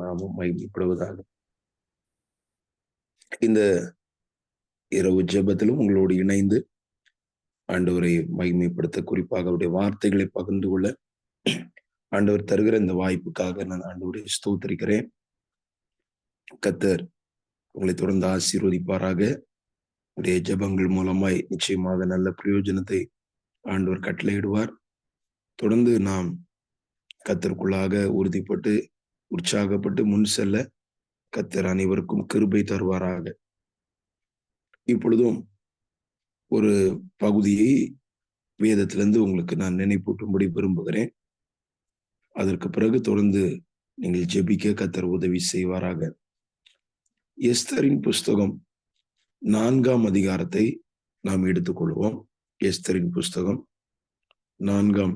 நாமும் மகிமைப்படுவதாக. இந்த இரவு ஜெபத்திலும் உங்களோடு இணைந்து ஆண்டவரை மகிமைப்படுத்த, குறிப்பாக அவருடைய வார்த்தைகளை பகிர்ந்து கொள்ள ஆண்டவர் தருகிற இந்த வாய்ப்புக்காக நான் ஆண்டவரை ஸ்தோத்திரிக்கிறேன். கர்த்தர் உங்களை தொடர்ந்து ஆசீர்வதிப்பாராக. உடைய ஜெபங்கள் மூலமாய் நிச்சயமாக நல்ல பிரயோஜனத்தை ஆண்டவர் கட்டளையிடுவார். தொடர்ந்து நாம் கர்த்தருக்குள்ளாக உறுதிப்பட்டு உற்சாகப்பட்டு முன் செல்ல கர்த்தர் அனைவருக்கும் கிருபை தருவாராக. இப்பொழுதும் ஒரு பகுதியை வேதத்திலிருந்து உங்களுக்கு நான் நினைப்பூட்டும்படி விரும்புகிறேன். அதற்கு பிறகு தொடர்ந்து நீங்கள் ஜெபிக்க கர்த்தர் உதவி செய்வாராக. எஸ்தரின் புஸ்தகம் 4ஆம் அதிகாரத்தை நாம் எடுத்துக்கொள்வோம். எஸ்தரின் புஸ்தகம் 4ஆம்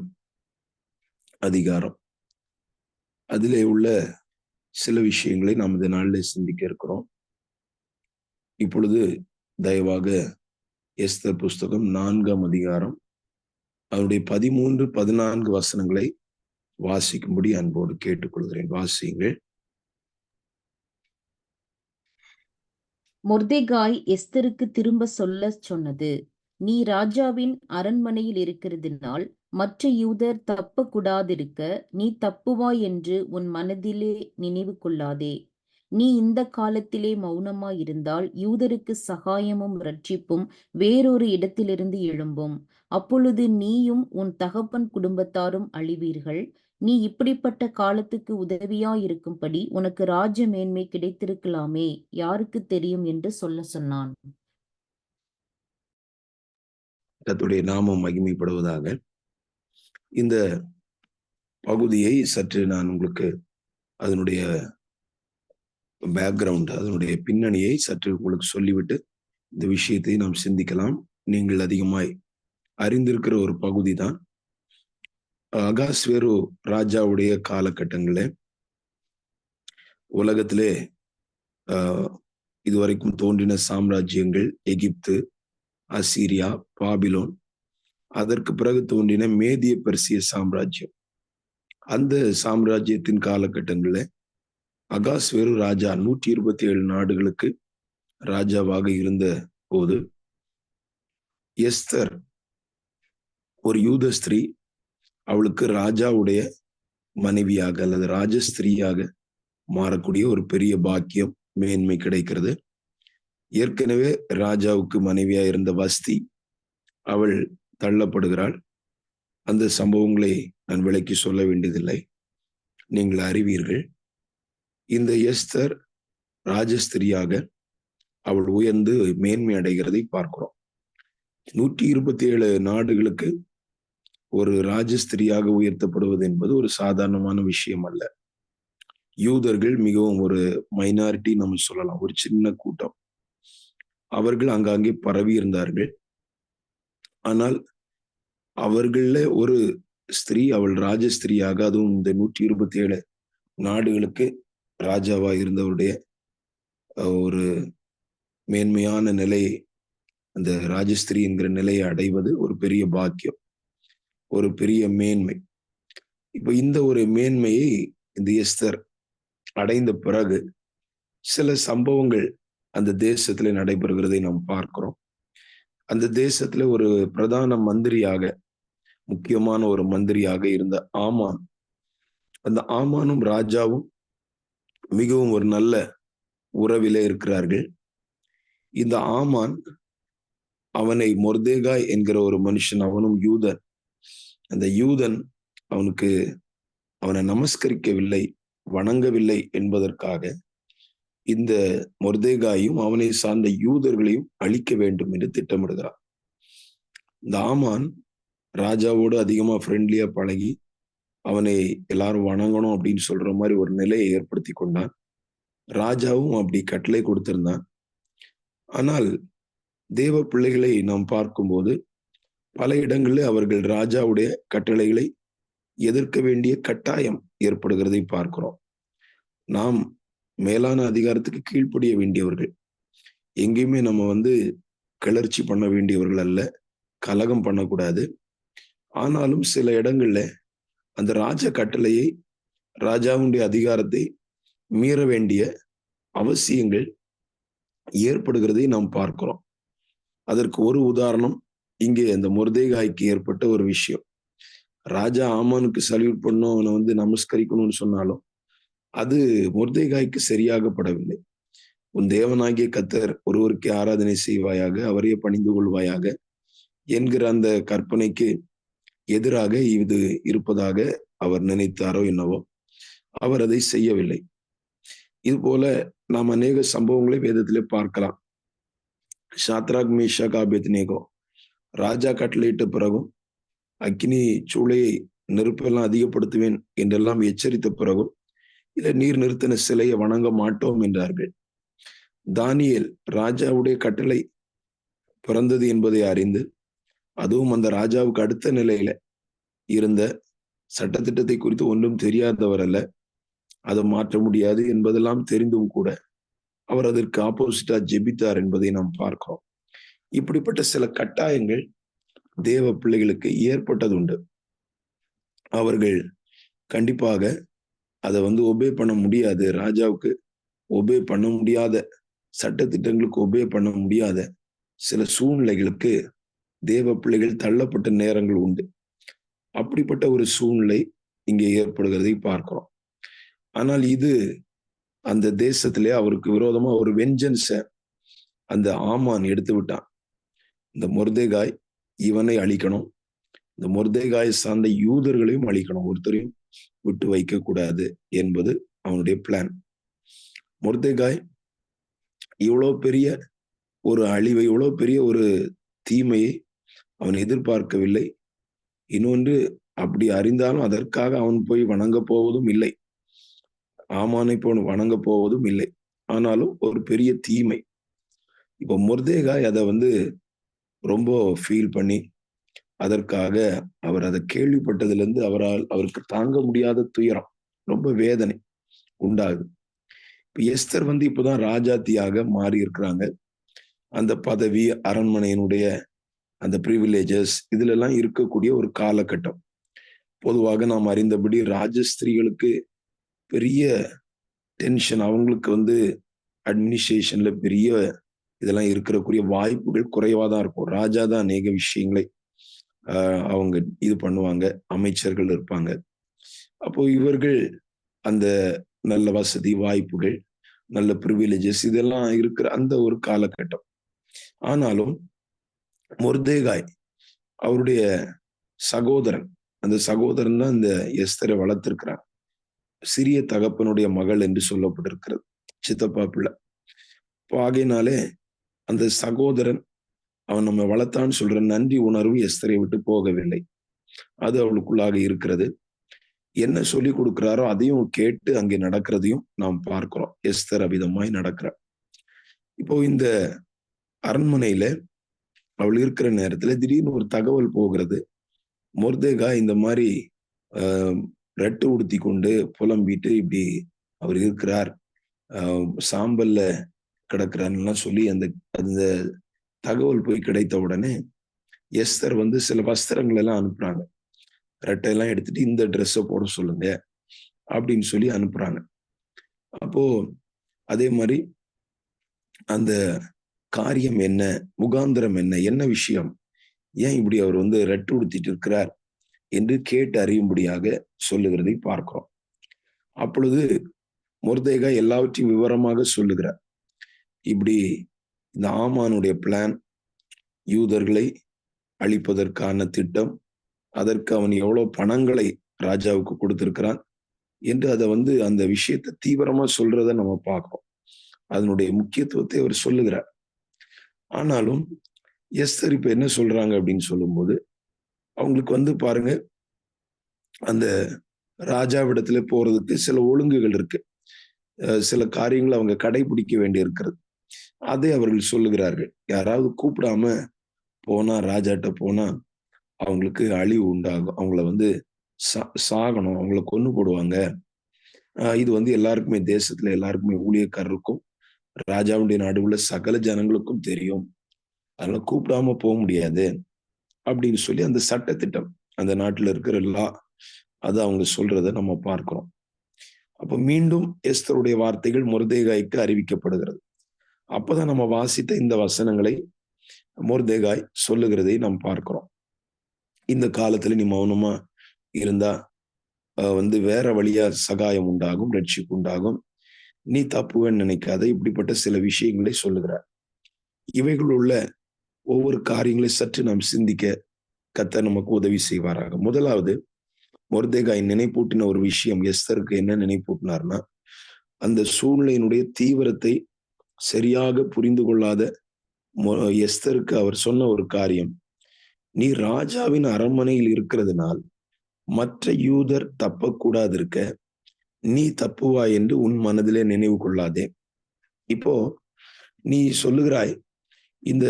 அதிகாரம். அதிலே உள்ள சில விஷயங்களை நாம் இந்த நாளில் சிந்திக்க இருக்கிறோம். இப்பொழுது தயவாக எஸ்தர் புஸ்தகம் 4ஆம் அதிகாரம் அவருடைய 13, 14 வசனங்களை வாசிக்கும்படி அன்போடு கேட்டுக்கொள்கிறேன். வாசியுங்கள். மொர்தெகாய் எஸ்தருக்கு திரும்ப சொல்ல சொன்னது: நீ ராஜாவின் அரண்மனையில் இருக்கிறதினால் மற்ற யூதர் தப்ப கூடாதிருக்க நீ தப்புவாய் என்று உன் மனதிலே நினைவு கொள்ளாதே. நீ இந்த காலத்திலே மௌனமாயிருந்தால் யூதருக்கு சகாயமும் இரட்சிப்பும் வேறொரு இடத்திலிருந்து எழும்பும். அப்பொழுது நீயும் உன் தகப்பன் குடும்பத்தாரும் அழிவீர்கள். நீ இப்படிப்பட்ட காலத்துக்கு உதவியாயிருக்கும்படி உனக்கு ராஜ மேன்மை கிடைத்திருக்கலாமே, யாருக்கு தெரியும் என்று சொல்ல சொன்னான். கர்த்தருடைய நாமம் மகிமைப்படுவதாக. இந்த பகுதியை சற்று நான் உங்களுக்கு அதனுடைய பேக்ரவுண்ட், அதனுடைய பின்னணியை சற்று உங்களுக்கு சொல்லிவிட்டு இந்த விஷயத்தை நாம் சிந்திக்கலாம். நீங்கள் அதிகமாய் அறிந்திருக்கிற ஒரு பகுதி தான். அகாஸ்வேரு ராஜாவுடைய காலகட்டங்களில் உலகத்திலே இதுவரைக்கும் தோன்றின சாம்ராஜ்யங்கள் எகிப்து, அசீரியா, பாபிலோன், அதற்கு பிறகு தோன்றின மேதிய பெர்சிய சாம்ராஜ்யம். அந்த சாம்ராஜ்யத்தின் காலகட்டங்களில் அகாஸ்வேரு ராஜா 127 நாடுகளுக்கு ராஜாவாக இருந்த போது எஸ்தர் ஒரு யூத ஸ்திரீ, அவளுக்கு ராஜாவுடைய மனைவியாக அல்லது ராஜஸ்திரீயாக மாறக்கூடிய ஒரு பெரிய பாக்கியம், மேன்மை கிடைக்கிறது. ஏற்கனவே ராஜாவுக்கு மனைவியா இருந்த வஸ்தி, அவள் தள்ளப்படுகிறாள். அந்த சம்பவங்களை நான் விளக்கி சொல்ல வேண்டியதில்லை, நீங்கள் அறிவீர்கள். இந்த எஸ்தர் ராஜஸ்திரியாக அவள் உயர்ந்து மேன்மை அடைகிறதை பார்க்கிறோம். 127 நாடுகளுக்கு ஒரு ராஜஸ்திரியாக உயர்த்தப்படுவது என்பது ஒரு சாதாரணமான விஷயம் அல்ல. யூதர்கள் மிகவும் ஒரு மைனாரிட்டி நம்ம சொல்லலாம், ஒரு சின்ன கூட்டம். அவர்கள் அங்காங்கே பரவி இருந்தார்கள். ஆனால் அவர்கள ஒரு ஸ்திரீ, அவள் ராஜஸ்திரியாக, அதுவும் இந்த 127 நாடுகளுக்கு ராஜாவா இருந்தவருடைய ஒரு மேன்மையான நிலையை, அந்த ராஜஸ்திரி என்கிற நிலையை அடைவது ஒரு பெரிய பாக்கியம், ஒரு பெரிய மேன்மை. இப்ப இந்த ஒரு மேன்மையை இந்த எஸ்தர் அடைந்த பிறகு சில சம்பவங்கள் அந்த தேசத்துல நடைபெறுகிறதை நாம் பார்க்கிறோம். அந்த தேசத்துல ஒரு பிரதான மந்திரியாக, முக்கியமான ஒரு மந்திரியாக இருந்த ஆமான், அந்த ஆமானும் ராஜாவும் மிகவும் ஒரு நல்ல உறவிலே இருக்கிறார்கள். இந்த ஆமான், அவனை மொர்தெகாய் என்கிற ஒரு மனுஷன், அவனும் யூதன். அந்த யூதன் அவனை நமஸ்கரிக்கவில்லை, வணங்கவில்லை என்பதற்காக இந்த மொர்தெகாயும் அவனை சார்ந்த யூதர்களையும் அழிக்க வேண்டும் என்று திட்டமிடுகிறான். இந்த ஆமான் ராஜாவோடு அதிகமா ஃப்ரெண்ட்லியா பழகி அவனை எல்லாரும் வணங்கணும் அப்படின்னு சொல்ற மாதிரி ஒரு நிலையை ஏற்படுத்தி கொண்டான். ராஜாவும் அப்படி கட்டளை கொடுத்திருந்தான். ஆனால் தேவ பிள்ளைகளை நாம் பார்க்கும்போது பல இடங்களில் அவர்கள் ராஜாவுடைய கட்டளைகளை எதிர்க்க வேண்டிய கட்டாயம் ஏற்படுகிறதை பார்க்கிறோம். நாம் மேலான அதிகாரத்துக்கு கீழ்ப்படிய வேண்டியவர்கள், எங்கேயுமே நம்ம கிளர்ச்சி பண்ண வேண்டியவர்கள் அல்ல, கலகம் பண்ணக்கூடாது. ஆனாலும் சில இடங்கள்ல அந்த ராஜ கட்டளையை, ராஜாவுடைய அதிகாரத்தை மீற வேண்டிய அவசியங்கள் ஏற்படுகிறதை நாம் பார்க்கிறோம். அதற்கு ஒரு உதாரணம் இங்கே அந்த மொர்தெகாய்க்கு ஏற்பட்ட ஒரு விஷயம். ராஜா ஆமானுக்கு சல்யூட் பண்ணும், அவனை வந்து நமஸ்கரிக்கணும்னு சொன்னாலும் அது மொர்தெகாய்க்கு சரியாகப்படவில்லை. உன் தேவனாகிய கர்த்தர் ஒருவருக்கே ஆராதனை செய்வாயாக, அவரையே பணிந்து கொள்வாயாக என்கிற அந்த கற்பனைக்கு எதிராக இது இருப்பதாக அவர் நினைத்தாரோ என்னவோ, அவர் அதை செய்யவில்லை. இது போல நாம் அநேக சம்பவங்களை வேதத்திலே பார்க்கலாம். சாத்ராக், மேஷாக், ஆபேத்நேகோ ராஜா கட்டளையிட்ட பிறகும், அக்கினி சூளையை நெருப்பெல்லாம் அதிகப்படுத்துவேன் என்றெல்லாம் எச்சரித்த பிறகும், இல்ல நீர் நிறுத்தின சிலையை வணங்க மாட்டோம் என்றார்கள். தானியேல் ராஜாவுடைய கட்டளை பிறந்தது என்பதை அறிந்து, அதுவும் அந்த ராஜாவுக்கு அடுத்த நிலையில இருந்த சட்டத்திட்டத்தை குறித்து ஒன்றும் தெரியாதவர் அல்ல, அதை மாற்ற முடியாது என்பதெல்லாம் தெரிந்தும் கூட அவர் அதற்கு ஆப்போசிட்டா ஜெபித்தார் என்பதை நாம் பார்க்கிறோம். இப்படிப்பட்ட சில கட்டாயங்கள் தேவ பிள்ளைகளுக்கு ஏற்பட்டது உண்டு. அவர்கள் கண்டிப்பாக அதை வந்து ஒபே பண்ண முடியாது, ராஜாவுக்கு ஒபே பண்ண முடியாத, சட்டத்திட்டங்களுக்கு ஒபே பண்ண முடியாத சில சூழ்நிலைகளுக்கு தேவ பிள்ளைகள் தள்ளப்பட்ட நேரங்கள் உண்டு. அப்படிப்பட்ட ஒரு சூழ்நிலை இங்கே ஏற்படுகிறதை பார்க்கிறோம். ஆனால் இது அந்த தேசத்திலே அவருக்கு விரோதமா ஒரு வெஞ்சன்ஸ அந்த ஆமான் எடுத்து விட்டான். இந்த மொர்தெகாய் இவனை அழிக்கணும், இந்த மொர்தெகாய் சார்ந்த யூதர்களையும் அழிக்கணும், ஒருத்தரையும் விட்டு வைக்க கூடாது என்பது அவனுடைய பிளான். மொர்தெகாய் இவ்வளவு பெரிய ஒரு அழிவை, இவ்வளவு பெரிய ஒரு தீமையை அவன் எதிர்பார்க்கவில்லை. இன்னொன்று, அப்படி அறிந்தாலும் அதற்காக அவன் போய் வணங்க போவதும் இல்லை, ஆமானை போல் வணங்க போவதும் இல்லை. ஆனாலும் ஒரு பெரிய தீமை. இப்போ மொர்தெகாய் அதை வந்து ரொம்ப ஃபீல் பண்ணி, அதற்காக அவர் அதை கேள்விப்பட்டதிலிருந்து அவருக்கு தாங்க முடியாத துயரம், ரொம்ப வேதனை உண்டாகுது. இப்ப எஸ்தர் வந்து இப்பதான் ராஜாத்தியாக மாறி இருக்கிறாங்க. அந்த பதவி, அரண்மனையினுடைய அந்த பிரிவிலேஜஸ் இதுல எல்லாம் இருக்கக்கூடிய ஒரு காலகட்டம். பொதுவாக நாம் அறிந்தபடி ராஜஸ்திரீகளுக்கு பெரிய டென்ஷன், அவங்களுக்கு வந்து அட்மினிஸ்ட்ரேஷன்ல பெரிய இதெல்லாம் இருக்கக்கூடிய வாய்ப்புகள் குறைவா தான் இருக்கும். ராஜா தான் அநேக விஷயங்களை அவங்க இது பண்ணுவாங்க, அமைச்சர்கள் இருப்பாங்க. அப்போ இவர்கள் அந்த நல்ல வசதி வாய்ப்புகள், நல்ல பிரிவிலேஜஸ் இதெல்லாம் இருக்கிற அந்த ஒரு காலகட்டம். ஆனாலும் மொர்தெகாய் அவருடைய சகோதரன், அந்த சகோதரன் தான் இந்த எஸ்தரை வளர்த்திருக்கிறான். சிறிய தகப்பனுடைய மகள் என்று சொல்லப்பட்டிருக்கிறது, சித்தப்பா பிள்ளை. ஆகையினாலே அந்த சகோதரன் அவன் நம்ம வளர்த்தான்னு சொல்ற நன்றி உணர்வு எஸ்தரை விட்டு போகவில்லை. அது அவளுக்குள்ளாக இருக்கிறது. என்ன சொல்லி கொடுக்கிறாரோ அதையும் கேட்டு அங்கே நடக்கிறதையும் நாம் பார்க்கிறோம். எஸ்தர் அவிதமாய் நடக்கிறார். இப்போ இந்த அரண்மனையில அவள் இருக்கிற நேரத்துல திடீர்னு ஒரு தகவல் போகிறது. மொர்தெகாய் இந்த மாதிரி ரெட்டு உடுத்தி கொண்டு புலம்பிட்டு இப்படி அவர் இருக்கிறார், சாம்பல்ல கிடக்கிறான்னு சொல்லி அந்த தகவல் போய் கிடைத்த உடனே எஸ்தர் வந்து சில வஸ்திரங்கள் எல்லாம் அனுப்புறாங்க. ரெட்டையெல்லாம் எடுத்துட்டு இந்த ட்ரெஸ்ஸை போட சொல்லுங்க அப்படின்னு சொல்லி அனுப்புறாங்க. அப்போ அதே மாதிரி அந்த காரியம் என்ன, முகாந்திரம் என்ன, என்ன விஷயம், ஏன் இப்படி அவர் வந்து ரெட்டு உடுத்திட்டு இருக்கிறார் என்று கேட்டு அறியும்படியாக சொல்லுகிறதை பார்க்கிறோம். அப்பொழுது மொர்தெகாய் எல்லாவற்றையும் விவரமாக சொல்லுகிறார். இப்படி இந்த ஆமானுடைய பிளான், யூதர்களை அழிப்பதற்கான திட்டம், அதற்கு அவன் எவ்வளவு பணங்களை ராஜாவுக்கு கொடுத்திருக்கிறான் என்று அதை வந்து அந்த விஷயத்தை தீவிரமா சொல்றதை நம்ம பார்க்கிறோம். அதனுடைய முக்கியத்துவத்தை அவர் சொல்லுகிறார். ஆனாலும் எஸ்தர் இப்ப என்ன சொல்றாங்க அப்படின்னு சொல்லும்போது, அவங்களுக்கு வந்து பாருங்க, அந்த ராஜாவிடத்துல போறதுக்கு சில ஒழுங்குகள் இருக்கு, சில காரியங்களை அவங்க கடைபிடிக்க வேண்டி இருக்கிறது. அதை அவர்கள் சொல்லுகிறார்கள். யாராவது கூப்பிடாம போனா, ராஜாட்ட போனா அவங்களுக்கு அழிவு உண்டாகும், அவங்கள வந்து சாகணும், அவங்கள கொன்னு போடுவாங்க. இது வந்து எல்லாருக்குமே, தேசத்துல எல்லாருக்குமே, ஊழியக்காரருக்கும் ராஜாவுடைய நடுவுல சகல ஜனங்களுக்கும் தெரியும், அதனால கூப்பிடாம போக முடியாது அப்படின்னு சொல்லி அந்த சட்ட திட்டம், அந்த நாட்டுல இருக்கிற லா, அது அவங்க சொல்றத நம்ம பார்க்கிறோம். அப்ப மீண்டும் எஸ்தருடைய வார்த்தைகள் மொர்தேகாய்க்கு அறிவிக்கப்படுகிறது. அப்பதான் நம்ம வாசித்த இந்த வசனங்களை மொர்தேகாய் சொல்லுகிறதை நாம் பார்க்கிறோம். இந்த காலத்துல நீ மௌனமா இருந்தா வேற வழியா சகாயம் உண்டாகும், ரட்சிப்பு உண்டாகும், நீ தப்புவேன்னு நினைக்காத, இப்படிப்பட்ட சில விஷயங்களை சொல்லுகிறார். இவைகள் உள்ள ஒவ்வொரு காரியங்களை சற்று நாம் சிந்திக்க கர்த்தர் நமக்கு உதவி செய்வாராக. முதலாவது, மொர்தேகாய் நினைப்பூட்டின ஒரு விஷயம், எஸ்தருக்கு என்ன நினைப்பூட்டினார்னா, அந்த சூழ்நிலையினுடைய தீவிரத்தை சரியாக புரிந்து கொள்ளாத எஸ்தருக்கு அவர் சொன்ன ஒரு காரியம், நீ ராஜாவின் அரண்மனையில் இருக்கிறதுனால் மற்ற யூதர் தப்பக்கூடாது இருக்க நீ தப்புவா என்று உன் மனதிலே நினைவு கொள்ளாதே. இப்போ நீ சொல்லுகிறாய், இந்த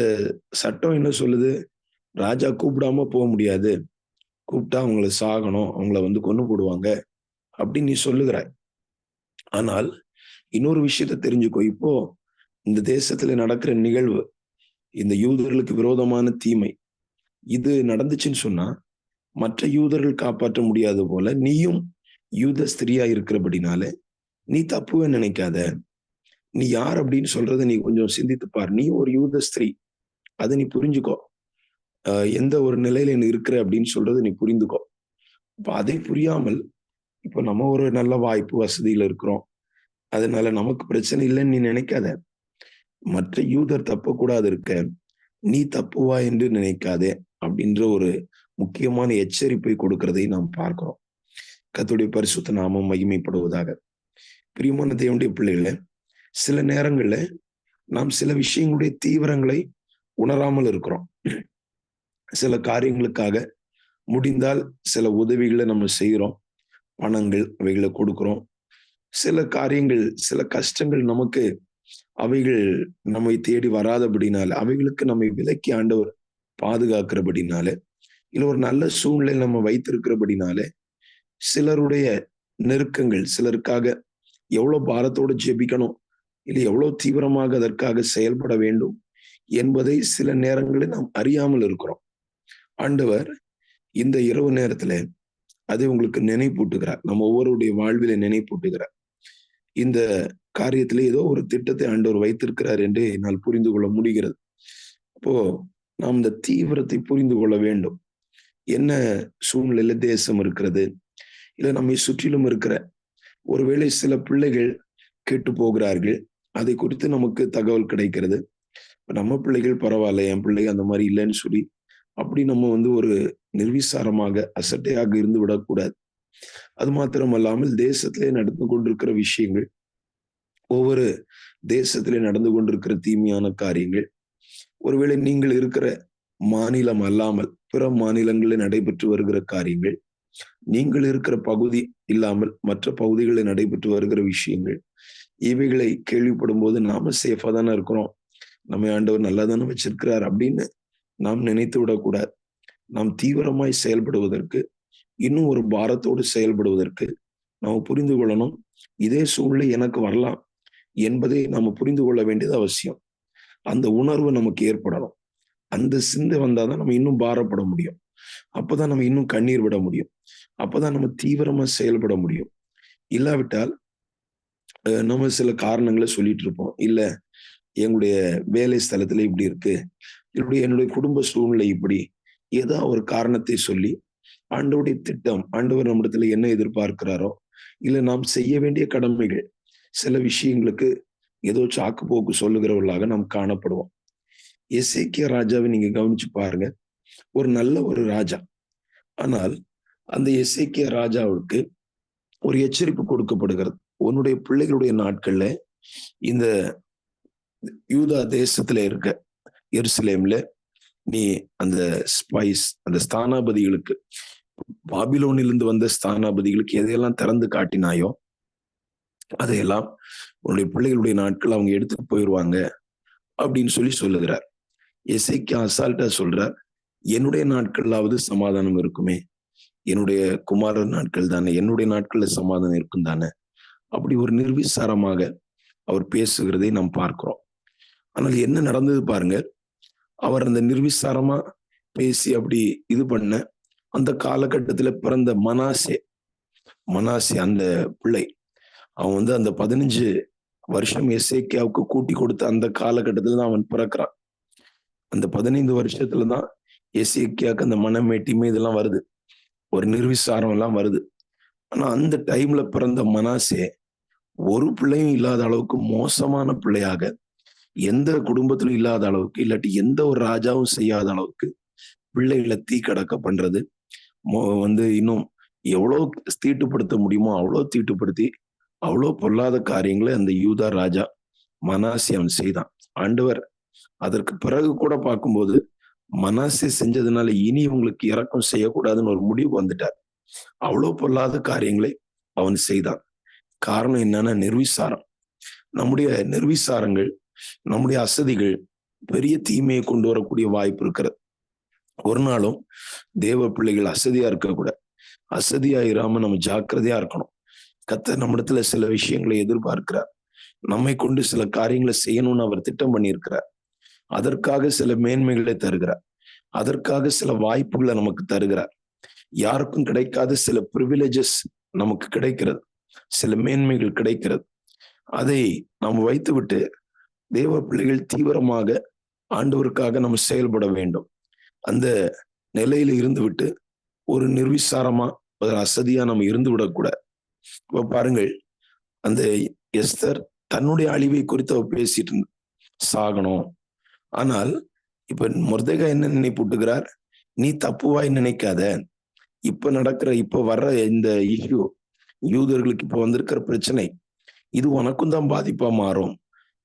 சட்டம் என்ன சொல்லுது, ராஜா கூப்பிடாம போக முடியாது, கூப்பிட்டா அவங்கள சாகணும், அவங்கள கொன்னு போடுவாங்க அப்படின்னு நீ சொல்லுகிறாய். ஆனால் இன்னொரு விஷயத்தை தெரிஞ்சுக்கோ, இப்போ இந்த தேசத்துல நடக்கிற நிகழ்வு, இந்த யூதர்களுக்கு விரோதமான தீமை, இது நடந்துச்சுன்னு சொன்னா மற்ற யூதர்கள் காப்பாற்ற முடியாது போல நீயும் யூத ஸ்திரியா இருக்கிறபடினால நீ தப்புவேன்னு நினைக்காத. நீ யார் அப்படின்னு சொல்றதை நீ கொஞ்சம் சிந்தித்து பார். நீ ஒரு யூத ஸ்திரீ, அதை நீ புரிஞ்சுக்கோ. எந்த ஒரு நிலையில நீ இருக்கிற அப்படின்னு சொல்றது நீ புரிந்துக்கோ. இப்ப அதை புரியாமல், இப்ப நம்ம ஒரு நல்ல வாய்ப்பு வசதியில இருக்கிறோம், அதனால நமக்கு பிரச்சனை இல்லைன்னு நீ நினைக்காத. மற்ற யூதர் தப்பக்கூடாது இருக்க நீ தப்புவா என்று நினைக்காதே அப்படின்ற ஒரு முக்கியமான எச்சரிப்பை கொடுக்கிறதை நாம் பார்க்கிறோம். கர்த்தருடைய பரிசுத்த நாமம் மகிமைப்படுவதாக. பிரியமான தேவனுடைய பிள்ளைகளே, சில நேரங்கள்ல நாம் சில விஷயங்களுடைய தீவிரங்களை உணராமல் இருக்கிறோம். சில காரியங்களுக்காக முடிந்தால் சில உதவிகளை நம்ம செய்யறோம், பணங்கள் அவைகளை கொடுக்கிறோம். சில காரியங்கள், சில கஷ்டங்கள் நமக்கு அவைகள் நம்மை தேடி வராதபடினால, அவைகளுக்கு நம்மை விலக்கி ஆண்டவர் பாதுகாக்கிறபடினால, இல்ல ஒரு நல்ல சூழ்நிலை நம்ம வைத்திருக்கிறபடினால, சிலருடைய நெருக்கங்கள், சிலருக்காக எவ்வளவு பாரத்தோடு ஜெபிக்கணும், இல்லை எவ்வளவு தீவிரமாக அதற்காக செயல்பட வேண்டும் என்பதை சில நேரங்களில் நாம் அறியாமல் இருக்கிறோம். ஆண்டவர் இந்த இரவு நேரத்துல அதை உங்களுக்கு நினைப்பூட்டுகிறார். நம்ம ஒவ்வொருடைய வாழ்வில நினைப்பூட்டுகிறார். இந்த காரியத்திலே ஏதோ ஒரு திட்டத்தை ஆண்டவர் வைத்திருக்கிறார் என்று என்னால் புரிந்து கொள்ள முடிகிறது. அப்போ நாம் இந்த தீவிரத்தை புரிந்து கொள்ள வேண்டும். என்ன சூழ்நிலையில தேசம் இருக்கிறது, இல்ல நம்மை சுற்றிலும் இருக்கிற ஒருவேளை சில பிள்ளைகள் கெட்டு போகிறார்கள், அதை குறித்து நமக்கு தகவல் கிடைக்கிறது. நம்ம பிள்ளைகள் பரவாயில்ல, என் பிள்ளை அந்த மாதிரி இல்லைன்னு சொல்லி அப்படி நம்ம ஒரு நிர்விசாரமாக அசட்டையாக இருந்து விடக்கூடாது. அது மாத்திரமல்லாமல் தேசத்திலே நடந்து கொண்டிருக்கிற விஷயங்கள், ஒவ்வொரு தேசத்திலே நடந்து கொண்டிருக்கிற தீமையான காரியங்கள், ஒருவேளை நீங்கள் இருக்கிற மாநிலம் அல்லாமல் பிற மாநிலங்களில் நடைபெற்று வருகிற காரியங்கள், நீங்கள் இருக்கிற பகுதி இல்லாமல் மற்ற பகுதிகளில் நடைபெற்று வருகிற விஷயங்கள், இவைகளை கேள்விப்படும் போது நாம சேஃபா தானே இருக்கிறோம், நம்ம ஆண்டவர் நல்லா தானே வச்சிருக்கிறார் அப்படின்னு நாம் நினைத்து விடக்கூடாது. நாம் தீவிரமாய் செயல்படுவதற்கு, இன்னும் ஒரு பாரத்தோடு செயல்படுவதற்கு நாம் புரிந்து கொள்ளணும், இதே சூழ்நிலை எனக்கு வரலாம் என்பதை நாம புரிந்து கொள்ள வேண்டியது அவசியம். அந்த உணர்வு நமக்கு ஏற்படணும். அந்த சிந்தை வந்தாதான் நம்ம இன்னும் பாரப்பட முடியும். அப்பதான் நம்ம இன்னும் கண்ணீர் விட முடியும். அப்பதான் நம்ம தீவிரமா செயல்பட முடியும். இல்லாவிட்டால் நம்ம சில காரணங்களை சொல்லிட்டு இருப்போம். இல்ல, எங்களுடைய வேலை ஸ்தலத்துல இப்படி இருக்கு, என்னுடைய குடும்ப சூழ்நிலை இப்படி, ஏதோ ஒரு காரணத்தை சொல்லி ஆண்டவருடைய திட்டம், ஆண்டவர் நம்மிடத்துல என்ன எதிர்பார்க்கிறாரோ, இல்ல நாம் செய்ய வேண்டிய கடமைகள், சில விஷயங்களுக்கு ஏதோ சாக்கு போக்கு சொல்லுகிறவர்களாக நாம் காணப்படுவோம். எசேக்கியா ராஜாவை நீங்க கவனிச்சு பாருங்க. ஒரு நல்ல ஒரு ராஜா. ஆனால் அந்த எசேக்கியா ராஜாவுக்கு ஒரு எச்சரிப்பு கொடுக்கப்படுகிறது. உன்னுடைய பிள்ளைகளுடைய நாட்கள்ல இந்த யூதா தேசத்துல இருக்க எருசலேம்ல நீ அந்த ஸ்பைஸ், அந்த ஸ்தானாபதிகளுக்கு, பாபிலோனிலிருந்து வந்த ஸ்தானாபதிகளுக்கு எதையெல்லாம் திறந்து காட்டினாயோ அதையெல்லாம் உன்னுடைய பிள்ளைகளுடைய நாட்கள் அவங்க எடுத்துட்டு போயிடுவாங்க அப்படின்னு சொல்லுகிறார். எசேக்கியா அசால்ட்டா சொல்றார், என்னுடைய நாட்களாவது சமாதானம் இருக்குமே, என்னுடைய குமாரர் நாட்கள் தானே, என்னுடைய நாட்கள்ல சமாதானம் இருக்கும் தானே, அப்படி ஒரு நிர்விசாரமாக அவர் பேசுகிறதை நாம் பார்க்கிறோம். ஆனால் என்ன நடந்தது பாருங்க, அவர் அந்த நிர்விசாரமா பேசி அப்படி இது பண்ண அந்த காலகட்டத்துல பிறந்த மனாசே அந்த பிள்ளை, அவன் வந்து அந்த 15 வருஷம் எசேக்கியாவுக்கு கூட்டி கொடுத்த அந்த காலகட்டத்துல தான் அவன் பிறக்கிறான். அந்த 15 வருஷத்துல தான் எசேக்கியாவுக்கு அந்த மனமேட்டிமை இதெல்லாம் வருது. ஒரு நிர்விசாரம் எல்லாம் வருது. ஆனா அந்த டைம்ல பிறந்த மனாசே ஒரு பிள்ளையும் இல்லாத அளவுக்கு மோசமான பிள்ளையாக, எந்த குடும்பத்திலும் இல்லாத அளவுக்கு, இல்லாட்டி எந்த ஒரு ராஜாவும் செய்யாத அளவுக்கு பிள்ளைகளை தீக்கடக்க பண்றது, வந்து இன்னும் எவ்வளோ தீட்டுப்படுத்த முடியுமோ அவ்வளோ தீட்டுப்படுத்தி, அவ்வளோ பொல்லாத காரியங்களை அந்த யூதா ராஜா மனாசே அவன் செய்தான். ஆண்டவர் அதற்கு பிறகு கூட பார்க்கும்போது, மனாசே செஞ்சதுனால இனி இவங்களுக்கு இரக்கம் செய்யக்கூடாதுன்னு ஒரு முடிவு வந்துட்டார். அவ்வளோ பொல்லாத காரியங்களை அவன் செய்தான். காரணம் என்னன்னா நிர்விசாரம். நம்முடைய நிர்விசாரங்கள், நம்முடைய அசதிகள் பெரிய தீமையை கொண்டு வரக்கூடிய வாய்ப்பு இருக்கிறது. ஒரு நாளும் தேவ பிள்ளைகள் அசதியா இருக்கக்கூடாது. அசதியா இராம நம்ம ஜாக்கிரதையா இருக்கணும். கர்த்தர் நம்மிடத்துல சில விஷயங்களை எதிர்பார்க்கிறார். நம்மை கொண்டு சில காரியங்களை செய்யணும்னு அவர் திட்டம் பண்ணியிருக்கிறார். அதற்காக சில மேன்மைகளை தருகிறார். அதற்காக சில வாய்ப்புகளை நமக்கு தருகிறார். யாருக்கும் கிடைக்காத சில பிரிவிலேஜஸ் நமக்கு கிடைக்கிறது. சில மேன்மைகள் கிடைக்கிறது. அதை நாம் வைத்துவிட்டு தேவ பிள்ளைகள் தீவிரமாக ஆண்டவருக்காக நம்ம செயல்பட வேண்டும். அந்த நிலையில இருந்து விட்டு ஒரு நிர்விசாரமா, ஒரு அசதியா நம்ம இருந்து விடக்கூடாது. இப்ப பாருங்கள், அந்த எஸ்தர் தன்னுடைய அழிவை குறித்து அவ பேசிட்டு இருந்தா, சாகணும். ஆனால் இப்ப மொர்தெகாய் என்ன நினைப்பூட்டுகிறார்? நீ தப்புவாய் நினைக்காத. இப்ப வர்ற இந்த இஷ்யூ, யூதர்களுக்கு இப்ப வந்திருக்கிற பிரச்சனை, இது உனக்கும் தான் பாதிப்பா மாறும்.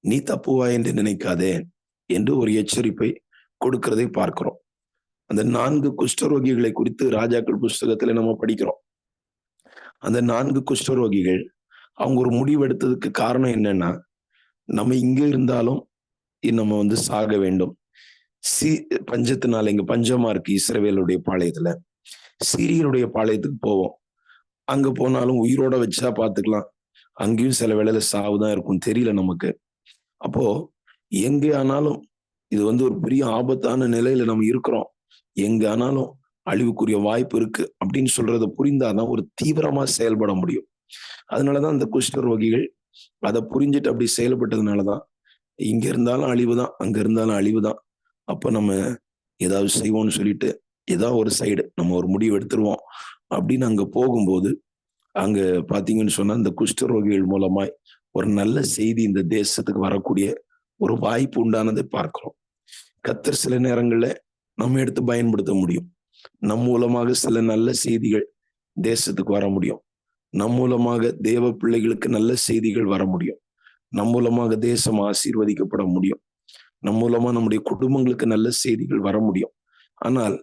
நீ தப்புவாய் என்று நினைக்காதே என்று ஒரு எச்சரிப்பை கொடுக்கிறதை பார்க்கிறோம். அந்த 4 குஷ்டரோகிகளை குறித்து ராஜாக்கள் புஸ்தகத்துல நம்ம படிக்கிறோம். அந்த 4 குஷ்டரோகிகள் அவங்க ஒரு முடிவு எடுத்ததுக்கு காரணம் என்னன்னா, நம்ம இங்க இருந்தாலும் நம்ம வந்து சாக வேண்டும். பஞ்சத்தினால இங்க பஞ்சமா இருக்கு இஸ்ரவேலுடைய பாளையத்துல. சீரியருடைய பாளையத்துக்கு போவோம். அங்க போனாலும் உயிரோட வச்சா பாத்துக்கலாம். அங்கேயும் சில வேளையில சாவுதான் இருக்கும், தெரியல நமக்கு. அப்போ எங்க ஆனாலும் இது வந்து ஒரு பெரிய ஆபத்தான நிலையில நம்ம இருக்கிறோம். எங்க ஆனாலும் அழிவுக்குரிய வாய்ப்பு இருக்கு அப்படின்னு சொல்றத புரிந்தாதான் ஒரு தீவிரமா செயல்பட முடியும். அதனாலதான் அந்த குஷ்டரோகிகள் அதை புரிஞ்சுட்டு அப்படி செயல்பட்டதுனாலதான் இங்க இருந்தாலும் அழிவுதான், அங்க இருந்தாலும் அழிவுதான். அப்ப நம்ம ஏதாவது செய்வோம்னு சொல்லிட்டு ஏதாவது ஒரு சைடு நம்ம ஒரு முடிவு எடுத்துருவோம் அப்படின்னு அங்க போகும்போது, அங்க பாத்தீங்கன்னு சொன்னா இந்த குஷ்டரோகிகள் மூலமாய் ஒரு நல்ல செய்தி இந்த தேசத்துக்கு வரக்கூடிய ஒரு வாய்ப்பு உண்டானதை பார்க்கிறோம். கர்த்தர் சில நேரங்கள்ல நம்ம எடுத்து பயன்படுத்த முடியும். நம் மூலமாக சில நல்ல செய்திகள் தேசத்துக்கு வர முடியும். நம் மூலமாக தேவ பிள்ளைகளுக்கு நல்ல செய்திகள் வர முடியும். நம் மூலமாக தேசம் ஆசீர்வதிக்கப்பட முடியும். நம் மூலமா நம்முடைய குடும்பங்களுக்கு நல்ல செய்திகள் வர முடியும். ஆனால்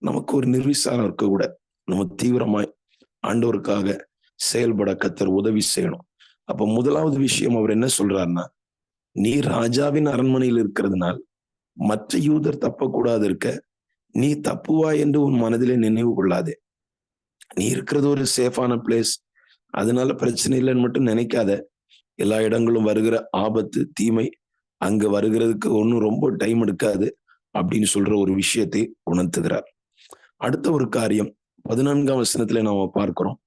நமக்கு ஒரு நிர்விசாரம் இருக்க கூட, நம்ம தீவிரமாய் ஆண்டவருக்காக செயல்பட கர்த்தர் உதவி செய்யணும். அப்ப முதலாவது விஷயம் அவர் என்ன சொல்றாருன்னா, நீ ராஜாவின் அரண்மனையில் இருக்கிறதுனால் மற்ற யூதர் தப்பக்கூடாது இருக்க, நீ தப்புவா என்று உன் மனதிலே நினைவு கொள்ளாதே. நீ இருக்கிறது ஒரு சேஃபான பிளேஸ், அதனால பிரச்சனை இல்லைன்னு மட்டும் நினைக்காத. எல்லா இடங்களும் வருகிற ஆபத்து, தீமை அங்க வருகிறதுக்கு ஒன்னும் ரொம்ப டைம் எடுக்காது அப்படின்னு சொல்ற ஒரு விஷயத்தை உணர்த்துகிறார். அடுத்த ஒரு காரியம் 14ஆம் வசனத்திலே நாம பார்க்கிறோம்.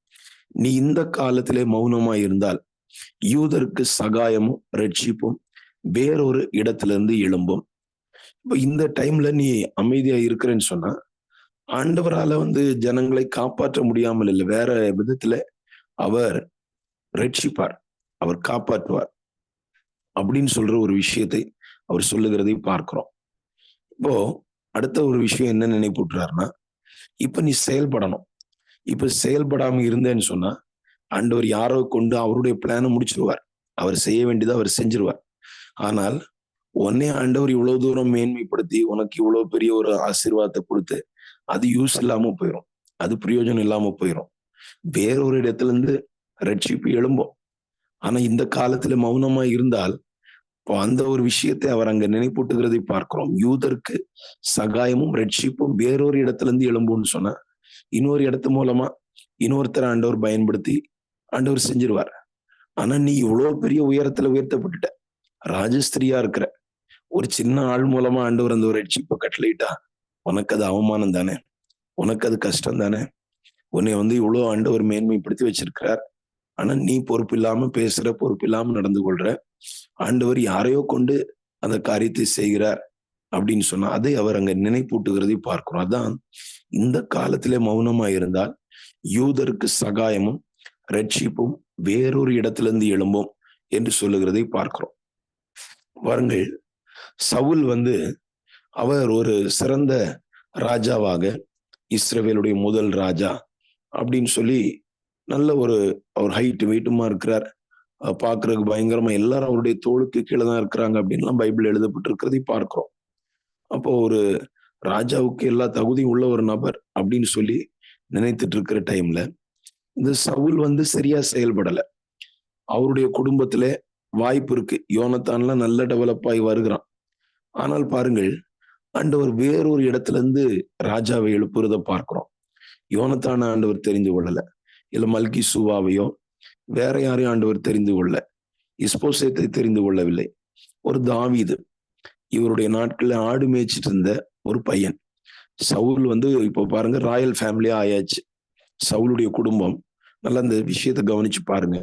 நீ இந்த காலத்திலே மௌனமாய் இருந்தால் யூதருக்கு சகாயமும் ரட்சிப்பும் வேறொரு இடத்திலிருந்து எழும்பும். இப்ப இந்த டைம்ல நீ அமைதியா இருக்கிறேன்னு சொன்னா, ஆண்டவரால வந்து ஜனங்களை காப்பாற்ற முடியாமல் இல்லை, வேற விதத்துல அவர் ரட்சிப்பார், அவர் காப்பாற்றுவார் அப்படின்னு சொல்ற ஒரு விஷயத்தை அவர் சொல்லுகிறதை பார்க்கிறோம். இப்போ அடுத்த ஒரு விஷயம் என்ன நினைப்பூட்டுறாருன்னா, இப்ப நீ செயல்படணும். இப்ப செயல்படாம இருந்தேன்னு சொன்னா, ஆண்டவர் யாரோ கொண்டு அவருடைய பிளானை முடிச்சிருவார். அவர் செய்ய வேண்டியதை அவர் செஞ்சிருவார். ஆனால் உன்னை ஆண்டவர் இவ்வளவு தூரம் மேன்மைப்படுத்தி உனக்கு இவ்வளவு பெரிய ஒரு ஆசீர்வாதத்தை கொடுத்து அது யூஸ் இல்லாம போயிடும், அது பிரயோஜனம் இல்லாம போயிடும். வேறொரு இடத்துல இருந்து ரட்சிப்பு எழும்பும். ஆனா இந்த காலத்துல மௌனமா இருந்தால் அந்த ஒரு விஷயத்தை அவர் அங்க நினைப்பூட்டுகிறதை பார்க்கிறோம். யூதருக்கு சகாயமும் ரட்சிப்பும் வேறொரு இடத்துல இருந்து எழும்பும்னு சொன்னா, இன்னொரு இடத்து மூலமா இன்னொருத்தர் ஆண்டவர் பயன்படுத்தி ஆண்டவர் செஞ்சிருவார். ஆனா நீ இவ்வளவு பெரிய உயரத்துல உயர்த்தப்பட்டுட்ட, ராஜஸ்திரியா இருக்கிற ஒரு சின்ன ஆள் மூலமா ஆண்டவர் அந்த ஒரு ரட்சிப்பை கட்டளையிட்டா உனக்கு அது அவமானம் தானே, உனக்கு அது கஷ்டம் தானே. உன்னை வந்து இவ்வளவு ஆண்டவர் மேன்மைப்படுத்தி வச்சிருக்கிறார். ஆனா நீ பொறுப்பு இல்லாம பேசுற, பொறுப்பு இல்லாம நடந்து கொள்ற. ஆண்டவர் யாரையோ கொண்டு அந்த காரியத்தை செய்கிறார் அப்படின்னு சொன்னா அதை அவர் அங்க நினைப்பூட்டுகிறதை பார்க்கிறோம். அதான் இந்த காலத்திலே மௌனமா இருந்தால் யூதருக்கு சகாயமும் ரட்சிப்பும் வேறொரு இடத்திலிருந்து எழும்பும் என்று சொல்லுகிறதை பார்க்கிறோம். பாருங்கள், சவுல் அவர் ஒரு சிறந்த ராஜாவாக, இஸ்ரவேலுடைய முதல் ராஜா அப்படின்னு சொல்லி நல்ல அவர் ஹைட் வெயிட்டுமா இருக்கிறார். பார்க்கறதுக்கு பயங்கரமா எல்லாரும் அவருடைய தோளுக்கு கீழே தான் இருக்கிறாங்க அப்படின்லாம் பைபிள் எழுதப்பட்டிருக்கிறதை பார்க்கிறோம். அப்போ ஒரு ராஜாவுக்கு எல்லா தகுதியும் உள்ள ஒரு நபர் அப்படின்னு சொல்லி நினைத்துட்டு இருக்கிற டைம்ல இந்த சவுல் சரியா செயல்படல. அவருடைய குடும்பத்திலே வாய்ப்பு இருக்கு, யோனத்தான்லாம் நல்ல டெவலப் ஆகி வருகிறான். ஆனால் பாருங்கள், ஆண்டவர் வேறொரு இடத்துல இருந்து ராஜாவை எழுப்புறத பார்க்கிறோம். யோனத்தான ஆண்டவர் தெரிந்து கொள்ளல, இல்ல மல்கி சூவாவையோ வேற யாரையும் ஆண்டவர் தெரிந்து கொள்ள, இஸ்போசேத்தை தெரிந்து கொள்ளவில்லை. ஒரு தாவீது, இவருடைய நாட்கள்ல ஆடு மேய்ச்சிட்டு இருந்த ஒரு பையன். சவுல் இப்போ பாருங்க ராயல் ஃபேமிலியா ஆயாச்சு. சவுலுடைய குடும்பம், நல்லா இந்த விஷயத்தை கவனிச்சு பாருங்க.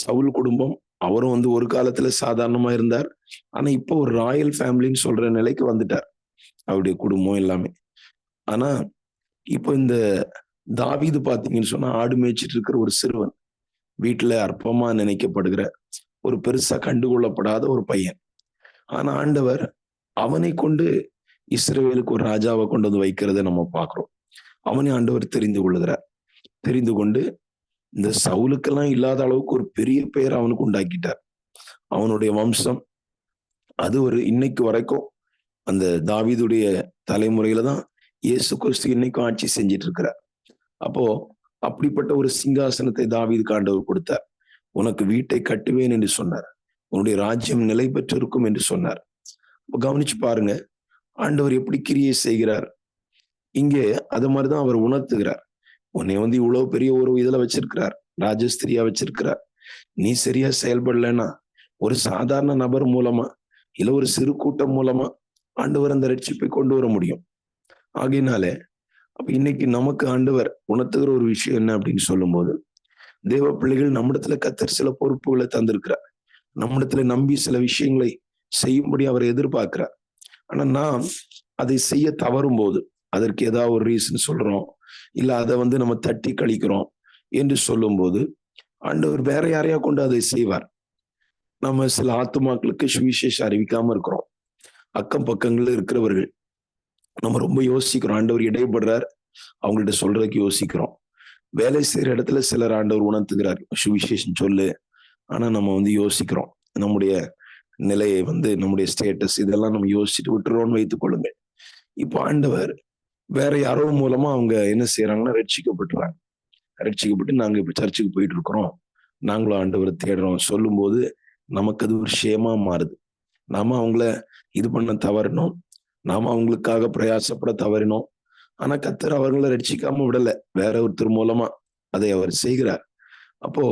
சவுல் குடும்பம் அவரும் ஒரு காலத்துல சாதாரணமா இருந்தார். ஆனா இப்போ ஒரு ராயல் ஃபேமிலின்னு சொல்ற நிலைக்கு வந்துட்டார் அவருடைய குடும்பம் எல்லாமே. ஆனா இப்போ இந்த தாவீது பாத்தீங்கன்னு சொன்னா ஆடு மேய்ச்சிட்டு இருக்கிற ஒரு சிறுவன், வீட்டுல அற்பமா நினைக்கப்படுகிற ஒரு பெருசா கண்டுகொள்ளப்படாத ஒரு பையன். ஆனா ஆண்டவர் அவனை கொண்டு இஸ்ரவேலுக்கு ஒரு ராஜாவை கொண்டு வைக்கிறத நம்ம பார்க்கிறோம். அவனை ஆண்டவர் தெரிந்து கொள்ளுகிறார். தெரிந்து கொண்டு இந்த சவுலுக்கெல்லாம் இல்லாத அளவுக்கு ஒரு பெரிய பெயர் அவனுக்கு உண்டாக்கிட்டார். அவனுடைய வம்சம் அது இன்னைக்கு வரைக்கும் அந்த தாவீதுடைய தலைமுறையில தான் இயேசு கிறிஸ்து இன்னைக்கும் ஆட்சி செஞ்சிட்டு இருக்கிறார். அப்போ அப்படிப்பட்ட ஒரு சிங்காசனத்தை தாவீதுக்கு ஆண்டவர் கொடுத்தார். உனக்கு வீட்டை கட்டுவேன் என்று சொன்னார், உன்னுடைய ராஜ்யம் நிலை பெற்றிருக்கும் என்று சொன்னார். கவனிச்சு பாருங்க, ஆண்டவர் எப்படி கிரியை செய்கிறார். இங்கே அது மாதிரிதான் அவர் உணர்த்துகிறார். உன்னை இவ்வளவு பெரிய ஒரு இதுல வச்சிருக்கிறார், ராஜஸ்திரியா வச்சிருக்கிறார். நீ சரியா செயல்படலைன்னா ஒரு சாதாரண நபர் மூலமா இல்ல ஒரு சிறு கூட்டம் மூலமா ஆண்டவர் அந்த ரட்சிப்பை கொண்டு வர முடியும். ஆகையினாலே அப்ப இன்னைக்கு நமக்கு ஆண்டவர் உணர்த்துகிற ஒரு விஷயம் என்ன அப்படின்னு சொல்லும் போது, தேவ பிள்ளைகள் நம்மிடத்துல கர்த்தர் சில பொறுப்புகளை தந்திருக்கிறார். நம்மிடத்துல நம்பி சில விஷயங்களை செய்யும்படி அவர் எதிர்பார்க்கிறார். ஆனா நாம் அதை செய்ய தவறும் போது அதற்கு ஏதாவது ஒரு ரீசன் சொல்றோம், இல்ல அதை நம்ம தட்டி கழிக்கிறோம் என்று சொல்லும் போது ஆண்டவர் வேற யாரையா கொண்டு அதை செய்வார். நம்ம சில ஆத்துமாக்களுக்கு சுவிசேஷம் அறிவிக்காம இருக்கிறோம். அக்கம் பக்கங்கள்ல இருக்கிறவர்கள் நம்ம ரொம்ப யோசிக்கிறோம், ஆண்டவர் இடைப்படுறார் அவங்கள்ட்ட சொல்றதுக்கு யோசிக்கிறோம். வேலை செய்யற இடத்துல சிலர் ஆண்டவர் உணர்த்துகிறார், சுவிசேஷம் சொல்லு. ஆனா நம்ம யோசிக்கிறோம், நம்முடைய நிலையை நம்முடைய ஸ்டேட்டஸ் இதெல்லாம் நம்ம யோசிச்சுட்டு விட்டுறோம்னு வைத்துக் கொள்ளுங்கள். இப்போ ஆண்டவர் வேற யாரோ மூலமா அவங்க என்ன செய்யறாங்கன்னா ரட்சிக்கப்பட்டுறாங்க. ரட்சிக்கப்பட்டு நாங்க இப்ப சர்ச்சுக்கு போயிட்டு இருக்கிறோம், நாங்களும் ஆண்டவரை தேடுறோம் சொல்லும் போது நமக்கு அது ஒரு விஷயமா மாறுது. நாம அவங்கள இது பண்ண தவறினோம், நாம அவங்களுக்காக பிரயாசப்பட தவறினோம். ஆனா கர்த்தர் அவர்களை ரட்சிக்காம விடல, வேற ஒருத்தர் மூலமா அதை அவர் செய்கிறார். அப்போ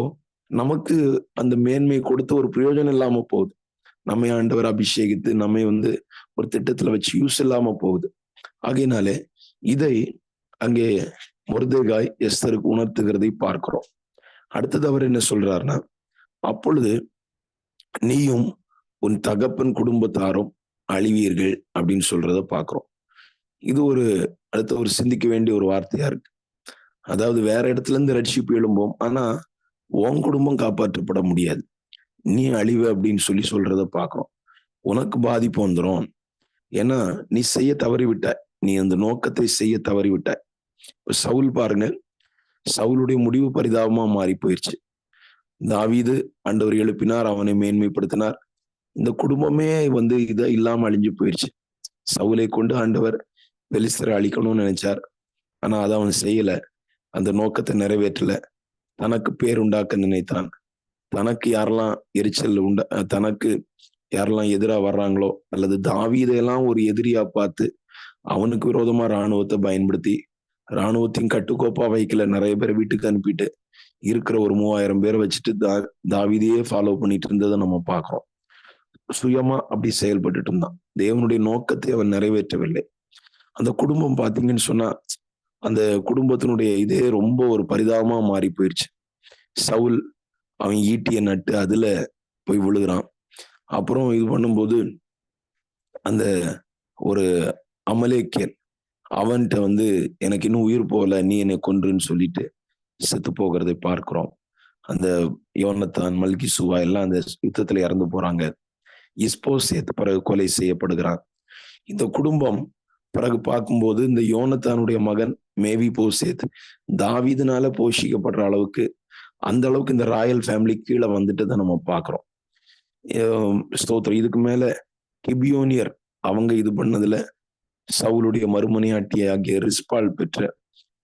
நமக்கு அந்த மேன்மை கொடுத்து ஒரு பிரயோஜனம் இல்லாம போகுது. நம்மை ஆண்டவர் அபிஷேகித்து நம்மை ஒரு திட்டத்துல வச்சு யூஸ் இல்லாம போகுது. ஆகையினாலே இதை அங்கே மொர்தெகாய் எஸ்தருக்கு உணர்த்துகிறதை பார்க்கிறோம். அடுத்தது அவர் என்ன சொல்றாருன்னா, அப்பொழுது நீயும் உன் தகப்பன் குடும்பத்தாரும் அழிவீர்கள் அப்படின்னு சொல்றத பார்க்கிறோம். இது அடுத்த சிந்திக்க வேண்டிய ஒரு வார்த்தையா இருக்கு. அதாவது வேற இடத்துல இருந்து ரட்சிப்பு எழும்போம், ஆனா உன் குடும்பம் காப்பாற்றப்பட முடியாது, நீ அழிவ அப்படின்னு சொல்றத பார்க்கிறோம். உனக்கு பாதிப்பு வந்துடும், ஏன்னா நீ செய்ய தவறிவிட்டாய், நீ அந்த நோக்கத்தை செய்ய தவறிவிட்டாய். இப்ப சவுல் பாருங்க, சவுலுடைய முடிவு பரிதாபமா மாறி போயிடுச்சு. தாவீது ஆண்டவர் எழுப்பினார், அவனை மேன்மைப்படுத்தினார். இந்த குடும்பமே இதை இல்லாம அழிஞ்சு போயிடுச்சு. சவுலை கொண்டு ஆண்டவர் பெலிஸ்தரை அழிக்கணும்னு நினைச்சார், ஆனா அதை அவன் செய்யல, அந்த நோக்கத்தை நிறைவேற்றல. தனக்கு பேர் உண்டாக்க நினைத்தான். தனக்கு யாரெல்லாம் எரிச்சல் தனக்கு யாரெல்லாம் எதிரா வர்றாங்களோ அல்லது தாவீதையெல்லாம் ஒரு எதிரியா பார்த்து அவனுக்கு விரோதமா இராணுவத்தை பயன்படுத்தி இராணுவத்தையும் கட்டுக்கோப்பா வைக்கல, நிறைய பேர் வீட்டுக்கு அனுப்பிட்டு இருக்கிற ஒரு 3000 பேரை வச்சுட்டு தாவீதையே ஃபாலோ பண்ணிட்டு இருந்ததை நம்ம பார்க்கிறோம். சுயமா அப்படி செயல்பட்டுட்டு இருந்தான், தேவனுடைய நோக்கத்தை அவன் நிறைவேற்றவில்லை. அந்த குடும்பம் பாத்தீங்கன்னு சொன்னா அந்த குடும்பத்தினுடைய இதே ரொம்ப ஒரு பரிதாபமா மாறி போயிடுச்சு. சவுல் அவன் ஈட்டியை நட்டு அதுல போய் விழுகிறான். அப்புறம் இது பண்ணும்போது அந்த ஒரு அமலேக்கியன் அவன்கிட்ட வந்து எனக்கு இன்னும் உயிர் போகல, நீ என்னை கொன்றுன்னு சொல்லிட்டு செத்து போகிறதை பார்க்கிறோம். அந்த யோனத்தான், மல்கிசூவா எல்லாம் அந்த யுத்தத்துல இறந்து போறாங்க. இஸ்போசேத் பிறகு கொலை செய்யப்படுகிறான். இந்த குடும்பம் பிறகு பார்க்கும்போது இந்த யோனத்தானுடைய மகன் மேவிபோசேத் தாவீதுனால போஷிக்கப்படுற அளவுக்கு, அந்த அளவுக்கு இந்த ராயல் ஃபேமிலி கீழே வந்துட்டு நம்ம பார்க்கிறோம். ஸ்தோத்திரம். இதுக்கு மேல கிபியோனியர் அவங்க இது பண்ணதுல சவுலுடைய மறுமனையாட்டி ஆகிய ரிஸ்பால் பெற்ற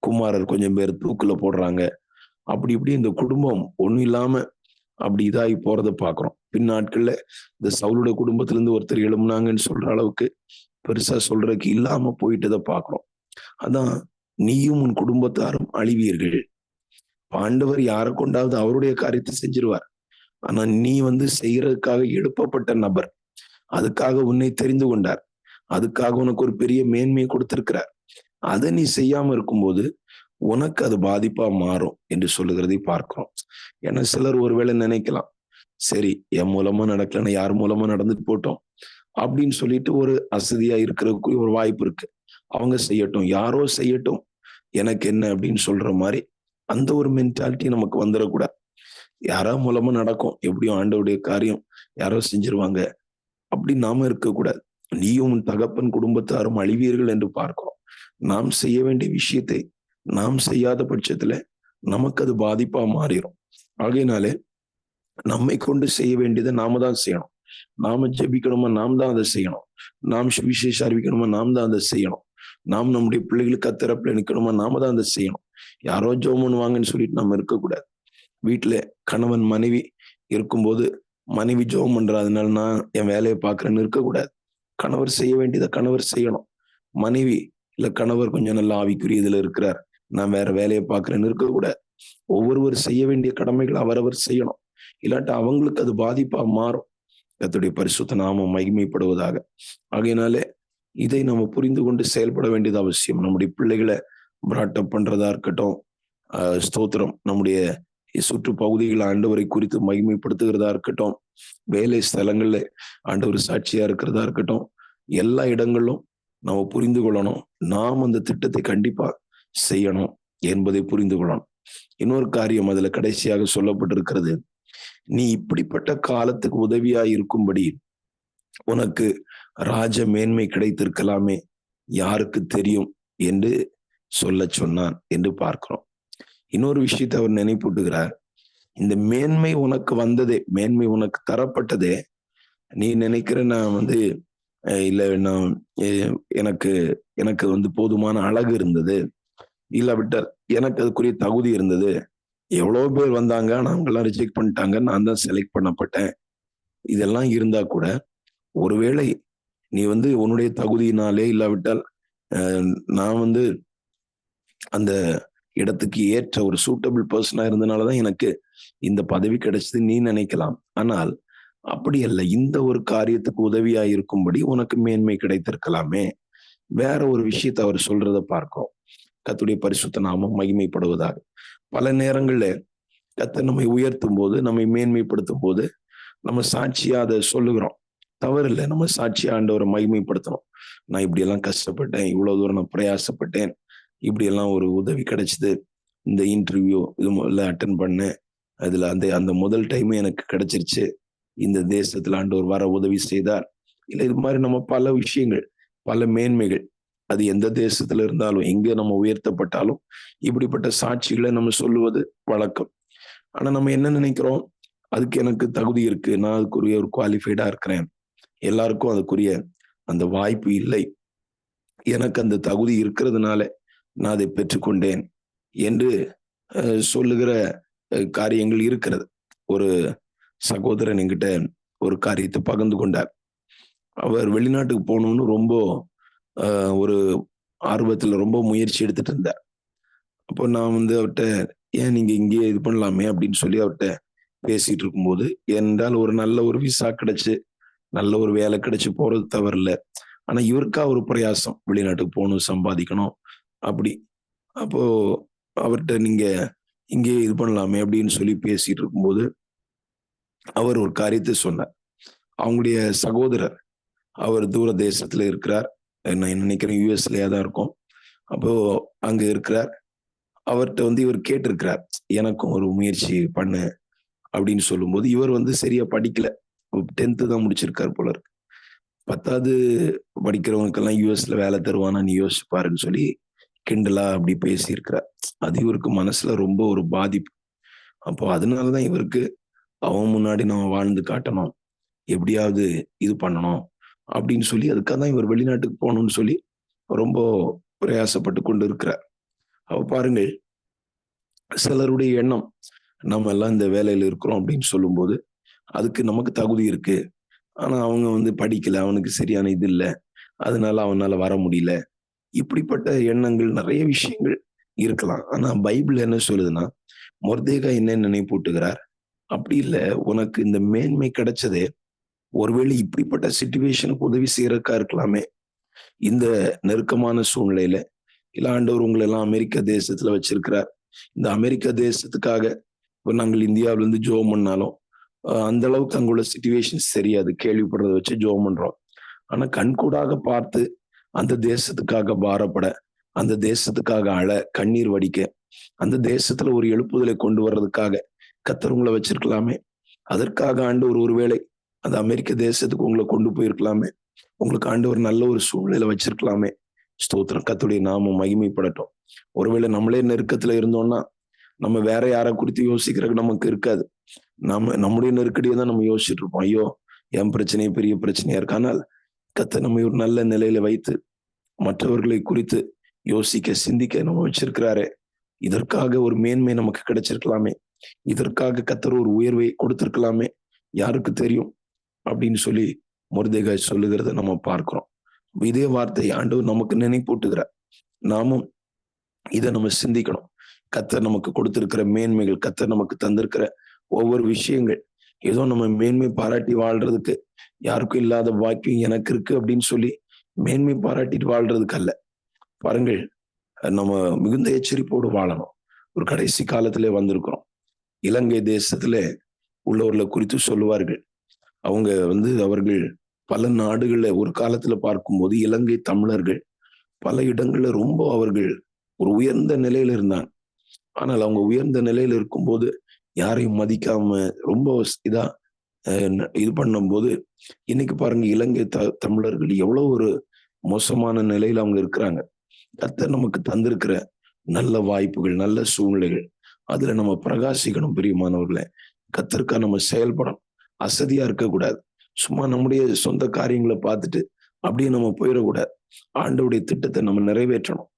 குமாரர் கொஞ்சம் பேர் தூக்குல போடுறாங்க. அப்படி இப்படி இந்த குடும்பம் ஒண்ணும் இல்லாம அப்படி இதாகி போறத பாக்குறோம். பின்னாட்கள்ல இந்த சவுலுடைய குடும்பத்துல இருந்து ஒருத்தர் எழும்புனாங்கன்னு சொல்ற அளவுக்கு பெருசா சொல்றதுக்கு இல்லாம போயிட்டதை பாக்குறோம். அதான் நீயும் உன் குடும்பத்தாரும் அழிவீர்கள். ஆண்டவர் யாரை கொண்டாவது அவருடைய காரியத்தை செஞ்சிருவார். ஆனா நீ வந்து செய்யறதுக்காக எழுப்பப்பட்ட நபர். அதுக்காக உன்னை தெரிந்து கொண்டார். அதுக்காக உனக்கு ஒரு பெரிய மேன்மையை கொடுத்திருக்கிறார். அதை நீ செய்யாம இருக்கும்போது உனக்கு அது பாதிப்பா மாறும் என்று சொல்லுகிறதை பார்க்கிறோம். ஏன்னா சிலர் ஒருவேளை நினைக்கலாம், சரி என் மூலமா நடக்கலன்னா யார் மூலமா நடந்துட்டு போட்டோம் அப்படின்னு சொல்லிட்டு ஒரு அசதியா இருக்கிறதுக்கு ஒரு வாய்ப்பு இருக்கு. அவங்க செய்யட்டும், யாரோ செய்யட்டும், எனக்கு என்ன அப்படின்னு சொல்ற மாதிரி அந்த ஒரு மென்டாலிட்டி நமக்கு வந்துடக்கூடாது. யாரோ மூலமா நடக்கும், எப்படியும் ஆண்டவருடைய காரியம் யாரோ செஞ்சிருவாங்க அப்படி நாம இருக்கக்கூடாது. நீயும் உன் தகப்பன் குடும்பத்தாரும் அழிவீர்கள் என்று பார்க்கிறோம். நாம் செய்ய வேண்டிய விஷயத்தை நாம் செய்யாத பட்சத்துல நமக்கு அது பாதிப்பா மாறிடும். ஆகையினாலே நம்மை கொண்டு செய்ய வேண்டியதை நாம தான் செய்யணும். நாம ஜெபிக்கணுமா நாம் தான் அதை செய்யணும். நாம் சுவிசேஷம் அறிவிக்கணுமா நாம் தான் அதை செய்யணும். நாம் நம்முடைய பிள்ளைகளுக்கு அத்திறப்புல நிக்கணுமா நாம தான் அதை செய்யணும். யாரோ ஜெபம் பண்ணுவாங்கன்னு சொல்லிட்டு நம்ம இருக்கக்கூடாது. வீட்டுல கணவன் மனைவி இருக்கும்போது மனைவி ஜெபம் பண்றா, அதனால நான் என் வேலையை பார்க்கறேன்னு இருக்கக்கூடாது. கணவர் செய்ய வேண்டியதை கணவர் செய்யணும். மனைவி இல்ல கணவர் கொஞ்சம் நல்லா ஆவிக்குரிய இதுல இருக்கிறார், நான் வேற வேலையை பார்க்கறேன்னு இருக்கக்கூடாது. ஒவ்வொருவர் செய்ய வேண்டிய கடமைகளை அவரவர் செய்யணும். இல்லாட்டா அவங்களுக்கு அது பாதிப்பா மாறும். கர்த்தருடைய பரிசுத்த நாமம் மகிமைப்படுவதாக. ஆகையினாலே இதை நம்ம புரிந்து கொண்டு செயல்பட வேண்டியது அவசியம். நம்முடைய பிள்ளைகளை பிராட்டப் பண்றதா இருக்கட்டும், ஸ்தோத்திரம், நம்முடைய சுற்று பகுதிகளை ஆண்டவரை குறித்து மகிமைப்படுத்துகிறதா இருக்கட்டும், வேலை ஸ்தலங்கள்ல ஆண்டவர் சாட்சியா இருக்கிறதா இருக்கட்டும், எல்லா இடங்களிலும் நம்ம புரிந்து கொள்ளணும். நாம் அந்த திட்டத்தை கண்டிப்பா செய்யணும் என்பதை புரிந்து கொள்ளணும். இன்னொரு காரியம் அதுல கடைசியாக சொல்லப்பட்டிருக்கிறது, நீ இப்படிப்பட்ட காலத்துக்கு உதவியா இருக்கும்படி உனக்கு ராஜ மேன்மை கிடைத்திருக்கலாமே, யாருக்கு தெரியும் என்று சொல்ல சொன்னான் என்று பார்க்கிறோம். இன்னொரு விஷயத்தை அவர் நினைப்பூட்டுகிறார். இந்த மேன்மை உனக்கு வந்ததே, மேன்மை உனக்கு தரப்பட்டதே, நீ நினைக்கிற நான் வந்து இல்ல நான் எனக்கு எனக்கு வந்து போதுமான அழகு இருந்தது, இல்லாவிட்டால் எனக்கு அதுக்குரிய தகுதி இருந்தது, எவ்வளவு பேர் வந்தாங்க ஆனா அவங்க எல்லாம் ரிஜெக்ட் பண்ணிட்டாங்க, நான் தான் செலக்ட் பண்ணப்பட்டேன், இதெல்லாம் இருந்தா கூட ஒருவேளை நீ வந்து உன்னுடைய தகுதியினாலே இல்லாவிட்டால் நான் வந்து அந்த இடத்துக்கு ஏற்ற ஒரு சூட்டபிள் பர்சனா இருந்தனாலதான் எனக்கு இந்த பதவி கிடைச்சது நீ நினைக்கலாம். ஆனால் அப்படி அல்ல. இந்த ஒரு காரியத்துக்கு உதவியா இருக்கும்படி உனக்கு மேன்மை கிடைத்திருக்கலாமே. வேற ஒரு விஷயத்தை அவர் சொல்றத பார்க்கிறோம். கர்த்தருடைய பரிசுத்த நாமம் மகிமைப்படுவதாக. பல நேரங்கள்ல கர்த்தர் நம்மை உயர்த்தும் போது, நம்மை மேன்மைப்படுத்தும் போது நம்ம சாட்சியா அதை சொல்லுகிறோம். தவறு இல்லை, நம்ம சாட்சியா ஆண்டவரை மகிமைப்படுத்தணும். நான் இப்படி எல்லாம் கஷ்டப்பட்டேன், இவ்வளவு தூரம் நான் பிரயாசப்பட்டேன், இப்படி எல்லாம் ஒரு உதவி கிடைச்சது, இந்த இன்டர்வியூ இது முதல்ல அட்டன் பண்ணேன், அதுல அந்த அந்த முதல் டைமே எனக்கு கிடைச்சிருச்சு, இந்த தேசத்துல ஆண்டவர் வர உதவி செய்தார். இல்லை இது மாதிரி நம்ம பல விஷயங்கள், பல மேன்மைகள், அது எந்த தேசத்துல இருந்தாலும் எங்க நம்ம உயர்த்தப்பட்டாலும் இப்படிப்பட்ட சாட்சிகளை நம்ம சொல்லுவது வழக்கம். ஆனா நம்ம என்ன நினைக்கிறோம், அதுக்கு எனக்கு தகுதி இருக்கு, நான் அதுக்குரிய ஒரு குவாலிஃபைடா இருக்கிறேன், எல்லாருக்கும் அதுக்குரிய அந்த வாய்ப்பு இல்லை, எனக்கு அந்த தகுதி இருக்கிறதுனால நான் அதை பெற்றுக்கொண்டேன் என்று சொல்லுகிற காரியங்கள் இருக்கிறது. ஒரு சகோதரன் என்கிட்ட ஒரு காரியத்தை பகிர்ந்து கொண்டார். அவர் வெளிநாட்டுக்கு போகணும்னு ரொம்ப ஒரு ஆர்வத்துல ரொம்ப முயற்சி எடுத்துட்டு இருந்தார். அப்போ நான் வந்து அவர்கிட்ட, ஏன் நீங்க இங்கேயே இது பண்ணலாமே அப்படின்னு சொல்லி அவர்கிட்ட பேசிட்டு இருக்கும்போது, என்றால் ஒரு நல்ல ஒரு விசா கிடைச்சு நல்ல ஒரு வேலை கிடைச்சு போறது தவறில்ல, ஆனா இவருக்கா ஒரு பிரயாசம், வெளிநாட்டுக்கு போகணும், சம்பாதிக்கணும் அப்படி. அப்போ அவர்கிட்ட நீங்க இங்கே இது பண்ணலாமே அப்படின்னு சொல்லி பேசிட்டு இருக்கும்போது, அவர் ஒரு காரியத்தை சொன்னார். அவங்களுடைய சகோதரர், அவர் தூர தேசத்துல இருக்கிறார். நான் நினைக்கிறேன் யுஎஸ்லயா தான் இருக்கும். அப்போ அங்க இருக்கிறார். அவர்கிட்ட இவர் கேட்டிருக்கிறார், எனக்கும் ஒரு முயற்சி பண்ணு அப்படின்னு சொல்லும்போது, இவர் சரியா படிக்கல. 10th தான் முடிச்சிருக்காரு போல இருக்கு. 10வது படிக்கிறவனுக்கெல்லாம் யுஎஸ்ல வேலை தருவானா நீ யோசிச்சு பாருன்னு சொல்லி கிண்டலா அப்படி பேசியிருக்கிறார். அது இவருக்கு மனசுல ரொம்ப ஒரு பாதிப்பு. அப்போ அதனாலதான் இவருக்கு அவன் முன்னாடி நம்ம வாழ்ந்து காட்டணும், எப்படியாவது இது பண்ணணும் அப்படின்னு சொல்லி அதுக்காக தான் இவர் வெளிநாட்டுக்கு போகணும்னு சொல்லி ரொம்ப பிரயாசப்பட்டு கொண்டு இருக்கிறார். அப்ப பாருங்கள், சிலருடைய எண்ணம், நம்ம எல்லாம் இந்த வேலையில இருக்கிறோம் அப்படின்னு சொல்லும்போது அதுக்கு நமக்கு தகுதி இருக்கு. ஆனா அவங்க படிக்கல, அவனுக்கு சரியான இது இல்ல, அதனால அவனால வர முடியல. இப்படிப்பட்ட எண்ணங்கள் நிறைய விஷயங்கள் இருக்கலாம். ஆனா பைபிள் என்ன சொல்லுதுன்னா, மொர்தெகாய் என்ன நினைப்பூட்டுகிறார், அப்படி இல்ல, உனக்கு இந்த மேன்மை கிடைச்சதே ஒருவேளை இப்படிப்பட்ட சிச்சுவேஷனுக்கு உதவி செய்யறதுக்கா இருக்கலாமே. இந்த நெருக்கமான சூழ்நிலையில இல்ல ஆண்டவர் உங்களை எல்லாம் அமெரிக்க தேசத்துல வச்சிருக்கிறார். இந்த அமெரிக்க தேசத்துக்காக இப்ப நாங்கள் இந்தியாவில இருந்து ஜெபம் பண்ணாலும் அந்த அளவுக்கு அங்குள்ள சிச்சுவேஷன்ஸ் தெரியாது. கேள்விப்படுறத வச்சு ஜெபம் பண்றோம். ஆனா கண்கூடாக பார்த்து அந்த தேசத்துக்காக பாரப்பட, அந்த தேசத்துக்காக அழ, கண்ணீர் வடிக்க, அந்த தேசத்துல ஒரு எழுப்புதலை கொண்டு வர்றதுக்காக கர்த்தர் உங்களை வச்சிருக்கலாமே. அதற்காக ஆண்டவர் ஒருவேளை அந்த அமெரிக்க தேசத்துக்கு உங்களை கொண்டு போயிருக்கலாமே. உங்களுக்கு ஆண்டவர் நல்ல ஒரு சூழ்நிலையில வச்சிருக்கலாமே. ஸ்தோத்திரம். கர்த்தருடைய நாமம் மகிமைப்படட்டும். ஒருவேளை நம்மளே நெருக்கத்துல இருந்தோம்னா நம்ம வேற யாரை குறித்து யோசிக்கிறதுக்கு நமக்கு இருக்காது. நம்முடைய நெருக்கடியை தான் நம்ம யோசிச்சுட்டு இருப்போம். ஐயோ, என் பிரச்சனையே பெரிய பிரச்சனையா இருக்கு. ஆனால் கர்த்தர் நம்ம ஒரு நல்ல நிலையில வைத்து மற்றவர்களை குறித்து யோசிக்க, சிந்திக்க நம்ம வச்சிருக்கிறாரே. இதற்காக ஒரு மேன்மை நமக்கு கிடைச்சிருக்கலாமே. இதற்காக கர்த்தர் ஒரு உயர்வை கொடுத்திருக்கலாமே. யாருக்கு தெரியும் அப்படின்னு சொல்லி மொர்தெகாய் சொல்லுகிறத நம்ம பார்க்கிறோம். இதே வார்த்தை ஆண்டவர் நமக்கு நினைப்பூட்டுகிறார். நாமும் இதை நம்ம சிந்திக்கணும். கர்த்தர் நமக்கு கொடுத்திருக்கிற மேன்மைகள், கர்த்தர் நமக்கு தந்திருக்கிற ஒவ்வொரு விஷயங்கள், ஏதோ நம்ம மேன்மை பாராட்டி வாழ்றதுக்கு, யாருக்கும் இல்லாத பாக்கியம் எனக்கு இருக்கு அப்படின்னு சொல்லி மேன்மை பாராட்டிட்டு வாழ்றதுக்கு அல்ல. பாருங்கள், நம்ம மிகுந்த எச்சரிப்போடு வாழணும். ஒரு கடைசி காலத்திலே வந்திருக்கிறோம். இலங்கை தேசத்துல உள்ளவர்களை குறித்து சொல்லுவார்கள். அவங்க அவர்கள் பல நாடுகள்ல ஒரு காலத்துல பார்க்கும்போது இலங்கை தமிழர்கள் பல இடங்கள்ல ரொம்ப அவர்கள் ஒரு உயர்ந்த நிலையில இருந்தாங்க. ஆனால் அவங்க உயர்ந்த நிலையில இருக்கும்போது யாரையும் மதிக்காம ரொம்ப இதா இது பண்ணும்போது இன்னைக்கு பாருங்க, இலங்கை தமிழர்கள் எவ்வளவு ஒரு மோசமான நிலையில அவங்க இருக்கிறாங்க. கர்த்தர் நமக்கு தந்திருக்கிற நல்ல வாய்ப்புகள், நல்ல சூழ்நிலைகள், அதுல நம்ம பிரகாசிக்கணும். பிரியமானவர்களே, கர்த்தருக்கா நம்ம செயல்படணும். அசதியா இருக்கக்கூடாது. சும்மா நம்முடைய சொந்த காரியங்களை பார்த்துட்டு அப்படியே நம்ம போயிடக்கூடாது. ஆண்டவருடைய திட்டத்தை நம்ம நிறைவேற்றணும்.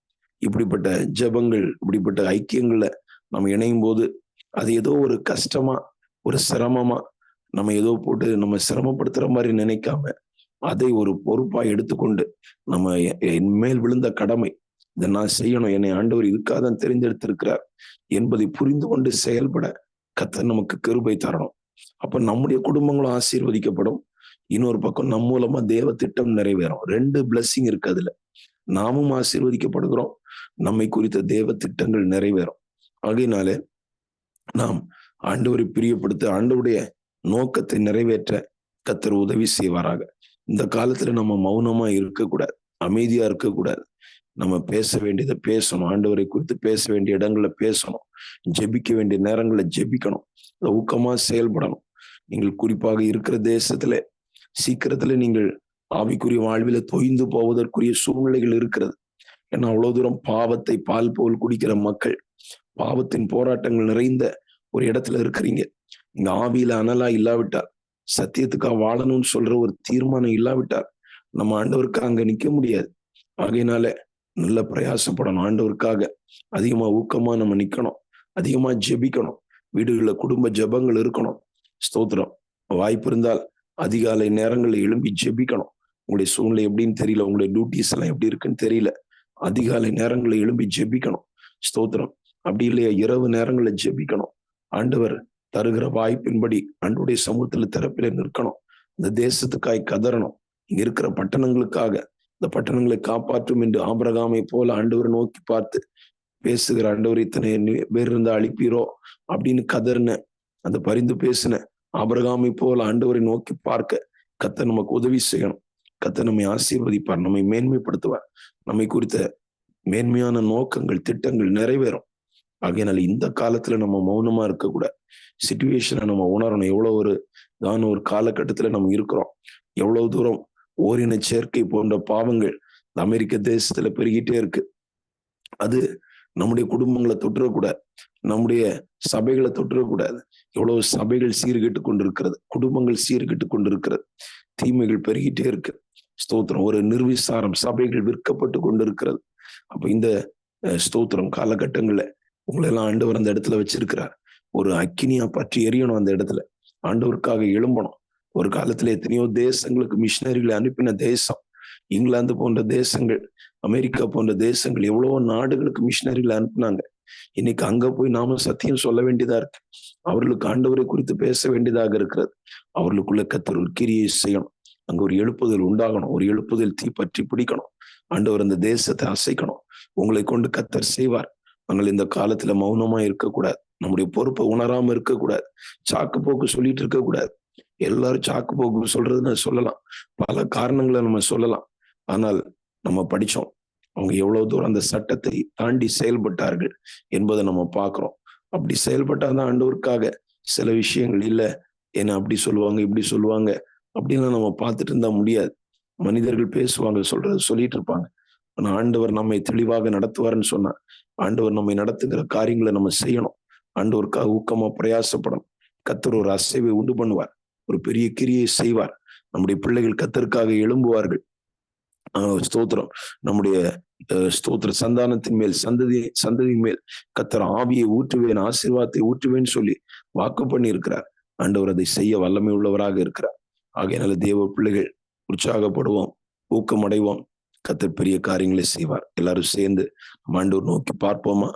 இப்படிப்பட்ட ஜெபங்கள், இப்படிப்பட்ட ஐக்கியங்கள்ல நம்ம இணையும் போது அது ஏதோ ஒரு கஷ்டமா, ஒரு சிரமமா நம்ம ஏதோ போட்டு நம்ம சிரமப்படுத்துற மாதிரி நினைக்காம அதை ஒரு பொறுப்பா எடுத்துக்கொண்டு நம்ம என் மேல் விழுந்த கடமை, இதை நான் செய்யணும், என்னை ஆண்டவர் இதுக்காக தான் தெரிந்தெடுத்திருக்கிறார் என்பதை புரிந்து கொண்டு செயல்பட கர்த்தர் நமக்கு கிருபை தரணும். அப்ப நம்முடைய குடும்பங்களும் ஆசீர்வதிக்கப்படும். இன்னொரு பக்கம் நம் மூலமா தேவ திட்டம் நிறைவேறும். 2 பிளஸிங் இருக்கு அதுல. நாமும் ஆசீர்வதிக்கப்படுகிறோம், நம்மை குறித்த தேவ திட்டங்கள் நிறைவேறும். ஆகையினாலே நாம் ஆண்டவரை பிரியப்படுத்த, ஆண்டவருடைய நோக்கத்தை நிறைவேற்ற கர்த்தர் உதவி செய்வாராக. இந்த காலத்துல நம்ம மௌனமா இருக்கக்கூடாது, அமைதியா இருக்கக்கூடாது. நம்ம பேச வேண்டியதை பேசணும். ஆண்டவரை குறித்து பேச வேண்டிய இடங்கள்ல பேசணும். ஜெபிக்க வேண்டிய நேரங்களை ஜெபிக்கணும். ஊக்கமா செயல்படணும். நீங்கள் குறிப்பாக இருக்கிற தேசத்துல சீக்கிரத்துல நீங்கள் ஆவிக்குரிய வாழ்வில தொய்ந்து போவதற்குரிய சூழ்நிலைகள் இருக்கிறது. ஏன்னா அவ்வளவு தூரம் பாவத்தை பால் போல் குடிக்கிற மக்கள், பாவத்தின் போராட்டங்கள் நிறைந்த ஒரு இடத்துல இருக்கிறீங்க. இங்க ஆவியில அனலா இல்லாவிட்டால், சத்தியத்துக்காக வாழணும்னு சொல்ற ஒரு தீர்மானம் இல்லாவிட்டால் நம்ம ஆண்டவருக்கு அங்க நிக்க முடியாது. ஆகையினால நல்ல பிரயாசப்படணும். ஆண்டவருக்காக அதிகமா ஊக்கமா நம்ம நிக்கணும். அதிகமா ஜெபிக்கணும். வீடுகள்ல குடும்ப ஜெபங்கள் இருக்கணும். ஸ்தோத்திரம். வாய்ப்பு இருந்தால் அதிகாலை நேரங்களில் எழும்பி ஜெபிக்கணும். உங்களுடைய சூழ்நிலை எப்படின்னு தெரியல, உங்களுடைய டியூட்டிஸ் எல்லாம் எப்படி இருக்குன்னு தெரியல, அதிகாலை நேரங்களில் எழும்பி ஜெபிக்கணும். ஸ்தோத்திரம். அப்படி இல்லையா, இரவு நேரங்களில் ஜெபிக்கணும். ஆண்டவர் தருகிற வாய்ப்பின்படி ஆண்டவருடைய சமூகத்துல திறப்பில நிற்கணும். இந்த தேசத்துக்காய் கதறணும். இங்க இருக்கிற பட்டணங்களுக்காக, இந்த பட்டணங்களை காப்பாற்றும் என்று ஆபிரகாமை போல ஆண்டவரை நோக்கி பார்த்து பேசுகிற, ஆண்டவர் இத்தனை பேர் இருந்தா அழிப்பீரோ அப்படின்னு கதறின, அந்த பரிந்து பேசின ஆபிரகாமை போல ஆண்டவரை நோக்கி பார்க்க கர்த்தர் நமக்கு உதவி செய்யணும். கர்த்தர் நம்மை ஆசீர்வதிப்பார், நம்மை மேன்மைப்படுத்துவார், நம்மை குறித்த மேன்மையான நோக்கங்கள் திட்டங்கள் நிறைவேறும். ஆகையினால இந்த காலத்துல நம்ம மௌனமா இருக்கக்கூடாது. சிச்சுவேஷனை நம்ம உணரணும். எவ்வளவு ஒரு காலகட்டத்துல நம்ம இருக்கிறோம். எவ்வளவு தூரம் ஓரின சேர்க்கை போன்ற பாவங்கள் இந்த அமெரிக்க தேசத்துல பெருகிட்டே இருக்கு. அது நம்முடைய குடும்பங்களை தொற்றக்கூடாது, நம்முடைய சபைகளை தொற்றக்கூடாது. எவ்வளவு சபைகள் சீர்கெட்டு கொண்டிருக்கிறது, குடும்பங்கள் சீர்கெட்டு கொண்டிருக்கிறது, தீமைகள் பெருகிட்டே இருக்கு. ஸ்தோத்திரம். ஒரு நிர்விசாரம் சபைகள் விற்கப்பட்டு கொண்டிருக்கிறது. அப்ப இந்த ஸ்தோத்திரம் காலகட்டங்கள்ல உங்களை எல்லாம் ஆண்டவர் அந்த இடத்துல வச்சிருக்கிறார். ஒரு அக்கினியா பற்றி எரியணும். அந்த இடத்துல ஆண்டவருக்காக எழும்பணும். ஒரு காலத்துல எத்தனையோ தேசங்களுக்கு மிஷினரிகளை அனுப்பின தேசம் இங்கிலாந்து போன்ற தேசங்கள், அமெரிக்கா போன்ற தேசங்கள், எவ்வளவோ நாடுகளுக்கு மிஷினரிகளை அனுப்புனாங்க. இன்னைக்கு அங்க போய் நாம சத்தியம் சொல்ல வேண்டியதா இருக்கு. அவர்களுக்கு ஆண்டவரை குறித்து பேச வேண்டியதாக இருக்கிறது. அவர்களுக்குள்ள கர்த்தர் ஒரு கிரியை செய்யணும். அங்க ஒரு எழுப்புதல் உண்டாகணும். ஒரு எழுப்புதல் தீ பற்றி பிடிக்கணும். ஆண்டவர் அந்த தேசத்தை அசைக்கணும். உங்களை கொண்டு கர்த்தர் செய்வார். நாங்கள் இந்த காலத்துல மௌனமா இருக்கக்கூடாது. நம்முடைய பொறுப்பை உணராம இருக்கக்கூடாது. சாக்கு போக்கு சொல்லிட்டு இருக்கக்கூடாது. எல்லாரும் சாக்கு போக்கு சொல்றதுன்னு சொல்லலாம், பல காரணங்களை நம்ம சொல்லலாம். ஆனால் நம்ம படிச்சோம், அவங்க எவ்வளவு தூரம் அந்த சட்டத்தை தாண்டி செயல்பட்டார்கள் என்பதை நம்ம பார்க்கிறோம். அப்படி செயல்பட்டாதான் ஆண்டவருக்காக சில விஷயங்கள் இல்ல, என்ன அப்படி சொல்லுவாங்க இப்படி சொல்லுவாங்க அப்படின்னு நம்ம பார்த்துட்டு இருந்தா முடியாது. மனிதர்கள் பேசுவாங்க, சொல்றது சொல்லிட்டு இருப்பாங்க. ஆனா ஆண்டவர் நம்மை தெளிவாக நடத்துவார்ன்னு சொன்னா, ஆண்டவர் நம்மை நடத்துகிற காரியங்களை நம்ம செய்யணும். ஆண்டவருக்காக ஊக்கமா பிரயாசப்படணும். கர்த்தர் ஒரு அசைவை உண்டு பண்ணுவார், ஒரு பெரிய கிரியை செய்வார். நம்முடைய பிள்ளைகள் கர்த்தருக்காக எழும்புவார்கள். ஸ்தோத்திரம். நம்முடைய ஸ்தோத்திர சந்தானத்தின் மேல் சந்ததி மேல் கர்த்தர் ஆவியை ஊற்றுவேன், ஆசீர்வாதத்தை ஊற்றுவேன்னு சொல்லி வாக்கு பண்ணி இருக்கிறார். ஆண்டவர் அதை செய்ய வல்லமை உள்ளவராக இருக்கிறார். ஆகையினால தேவ பிள்ளைகள் உற்சாகப்படுவோம், ஊக்கமடைவோம். கர்த்தர் பெரிய காரியங்களை செய்வார். எல்லாரும் சேர்ந்து ஆண்டவர் நோக்கி பார்ப்போமா?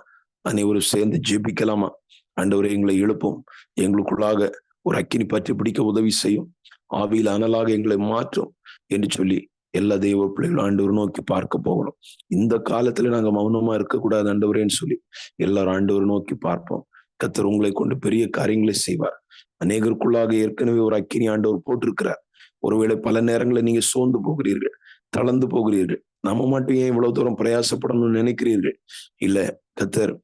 அனைவரும் சேர்ந்து ஜெபிக்கலாமா? ஆண்டவரை எங்களை எழுப்பும், எங்களுக்குள்ளாக ஒரு அக்கினி பற்றி பிடிக்க உதவி செய்யும், ஆவியில் அனலாக எங்களை மாற்றும் என்று சொல்லி எல்லா தெய்வ பிள்ளைகளும் ஆண்டவர் நோக்கி பார்க்க போகணும். இந்த காலத்துல நாங்க மௌனமா இருக்கக்கூடாது ஆண்டவரேன்னு சொல்லி எல்லாரும் ஆண்டவர் நோக்கி பார்ப்போம். கர்த்தர் உங்களை கொண்டு பெரிய காரியங்களை செய்வார். அநேகருக்குள்ளாக ஏற்கனவே ஒரு அக்கினி ஆண்டவர் போட்டிருக்கிறார். ஒருவேளை பல நேரங்களில் நீங்க சோர்ந்து போகிறீர்கள், தளர்ந்து போகிறீர்கள். நம்ம மட்டும் ஏன் இவ்வளவு தூரம் பிரயாசப்படணும்னு நினைக்கிறீர்கள்? இல்ல, கர்த்தர்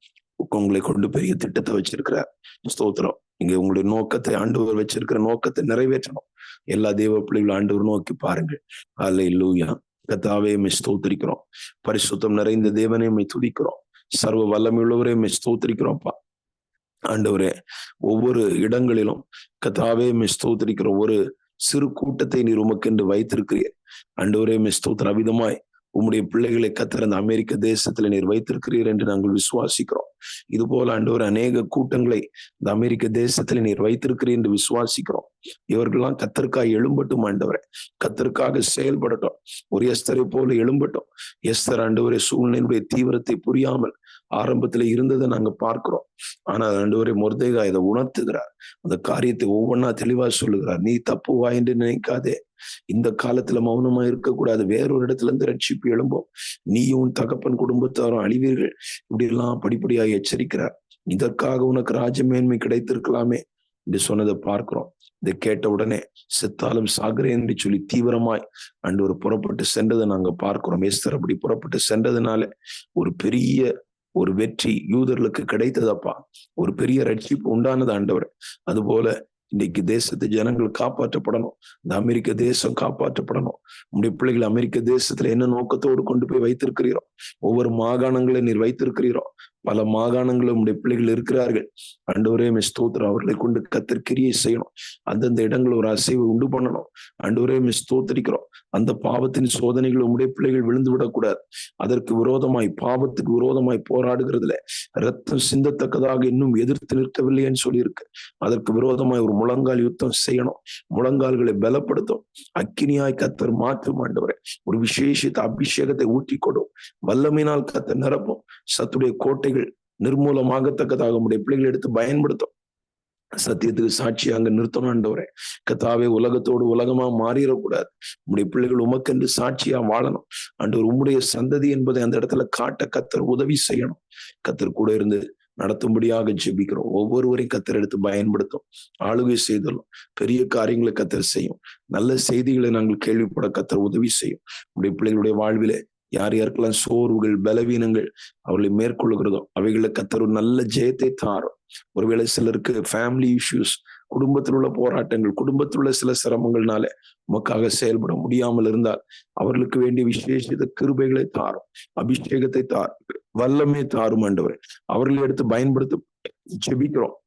உங்களை கொண்டு பெரிய திட்டத்தை வச்சிருக்கிறார். ஸ்தோத்திரம். நீங்க உங்களுடைய நோக்கத்தை, ஆண்டவர் வச்சிருக்கிற நோக்கத்தை நிறைவேற்றணும். எல்லா தேவ பிள்ளைகளும் ஆண்டவர் நோக்கி பாருங்கள். அல்லேலூயா. கர்த்தாவே உம்மை ஸ்தோத்திரிக்கிறோம். பரிசுத்தம் நிறைந்த தேவனே உம்மை துதிக்கிறோம். சர்வ வல்லமையுள்ளவரே உம்மை ஸ்தோத்திரிக்கிறோம்ப்பா. ஆண்டவரே, ஒவ்வொரு இடங்களிலும் கர்த்தாவே உம்மை ஸ்தோத்திரிக்கிறோம். ஒரு சிறு கூட்டத்தை நீர் உமக்கென்று வைத்திருக்கிறீர். ஆண்டவரே உம்மை ஸ்தோத்திரம். அவிதமாய் உம்முடைய பிள்ளைகளை கர்த்தர் அந்த அமெரிக்க தேசத்துல நீர் வைத்திருக்கிறீர் என்று நாங்கள் விசுவாசிக்கிறோம். இது போல ஆண்டவர் அநேக கூட்டங்களை இந்த அமெரிக்க தேசத்துல நீர் வைத்திருக்கிறீர் என்று விசுவாசிக்கிறோம். இவர்கள்லாம் கர்த்தருக்காக எழும்பட்டும் ஆண்டவரே, கர்த்தருக்காக செயல்படட்டும். ஒரு எஸ்தரை போல எழும்பட்டும். எஸ்தர் ஆண்டவரே சூழ்நிலையுடைய தீவிரத்தை புரியாமல் ஆரம்பத்துல இருந்ததை நாங்க பார்க்கிறோம். ஆனா ஆண்டவரே மொர்தெகாய் இதை உணர்த்துகிறார். அந்த காரியத்தை ஒவ்வொன்னா தெளிவா சொல்லுகிறார். நீ தப்புவா என்று நினைக்காதே. இந்த காலத்துல மௌனமா இருக்கக்கூடாது. வேறொரு இடத்துல இருந்து ரட்சிப்பு எழும்போம். நீயும் தகப்பன் குடும்பத்தாரும் அழிவீர்கள். இப்படி எல்லாம் படிப்படியாக எச்சரிக்கிறார். இதற்காக உனக்கு ராஜமேன்மை கிடைத்திருக்கலாமே என்று சொன்னதை பார்க்கிறோம். இதை கேட்ட உடனே செத்தாலும் சாகிறேன் என்று சொல்லி தீவிரமாய் ஆண்டவர் புறப்பட்டு சென்றதை நாங்க பார்க்கிறோம். எஸ்தர் அப்படி புறப்பட்டு சென்றதுனால ஒரு பெரிய ஒரு வெற்றி யூதர்களுக்கு கிடைத்ததப்பா. ஒரு பெரிய ரட்சிப்பு உண்டானது ஆண்டவர். அதுபோல இன்னைக்கு தேசத்து ஜனங்கள் காப்பாற்றப்படணும். இந்த அமெரிக்க தேசம் காப்பாற்றப்படணும். உங்களுடைய பிள்ளைகள் அமெரிக்க தேசத்துல என்ன நோக்கத்தோடு கொண்டு போய் வைத்திருக்கிறீரோ, ஒவ்வொரு மாகாணங்களை நீர் வைத்திருக்கிறீரோ, பல மாகாணங்களும் உங்களுடைய பிள்ளைகள் இருக்கிறார்கள். ஆண்டவரே ஸ்தோத்திரம். அவர்களை கொண்டு கர்த்தர் கிரியை செய்யணும். அந்தந்த இடங்கள் ஒரு அசைவை உண்டு பண்ணணும். ஆண்டவரே ஸ்தோத்திரிக்கிறோம். அந்த பாவத்தின் சோதனைகள் உங்களுடைய பிள்ளைகள் விழுந்து விடக்கூடாது. அதற்கு விரோதமாய், பாவத்துக்கு விரோதமாய் போராடுகிறதுல ரத்தம் சிந்தத்தக்கதாக இன்னும் எதிர்த்து நிற்கவில்லைன்னு சொல்லியிருக்கு. அதற்கு விரோதமாய் ஒரு முழங்கால் யுத்தம் செய்யணும். முழங்கால்களை பலப்படுத்தும். அக்கினியாய் கர்த்தர் மாற்றும் ஆண்டவரே. ஒரு விசேஷித்த அபிஷேகத்தை ஊற்றி கொடும். வல்லமையினால் கர்த்தர் நிரப்பும். சத்துடைய கோட்டைகள் நிர்மூலமாகத்தக்கதாக உடைய பிள்ளைகளை எடுத்து பயன்படுத்தும். சத்தியத்துக்கு சாட்சி அங்க நிறுத்தணும் ஆண்டவரே. கர்த்தாவே, உலகத்தோடு உலகமா மாறிடக்கூடாது. உம்முடைய பிள்ளைகள் உமக்கென்று சாட்சியா வாழணும் ஆண்டவர். உம்முடைய சந்ததி என்பதை அந்த இடத்துல காட்ட கர்த்தர் உதவி செய்யணும். கர்த்தர் கூட இருந்து நடத்தும்படியாக ஜெபிக்கிறோம். ஒவ்வொருவரையும் கத்தர் எடுத்து பயன்படுத்தும், ஆளுகை செய்தலும், பெரிய காரியங்களை கத்தர் செய்யும். நல்ல செய்திகளை நாங்கள் கேள்விப்பட கத்தர் உதவி செய்யும். உடைய பிள்ளைகளுடைய வாழ்விலே யார் யாருக்கெல்லாம் சோர்வுகள், பலவீனங்கள் அவர்களை மேற்கொள்ளுகிறதோ அவைகளை கத்தர் ஒரு நல்ல ஜெயத்தை தாரும். ஒருவேளை சிலருக்கு ஃபேமிலி இஷ்யூஸ், குடும்பத்தில் உள்ள போராட்டங்கள், குடும்பத்தில் உள்ள சில சிரமங்கள்னால உமக்காக செயல்பட முடியாமல் இருந்தால் அவர்களுக்கு வேண்டிய விசேஷித்த கிருபைகளை தாரும், அபிஷேகத்தை தாரும், வல்லமே தாரும் ஆண்டவரே. அவர்களை எடுத்து பயன்படுத்த ஜெபிக்கிறோம்.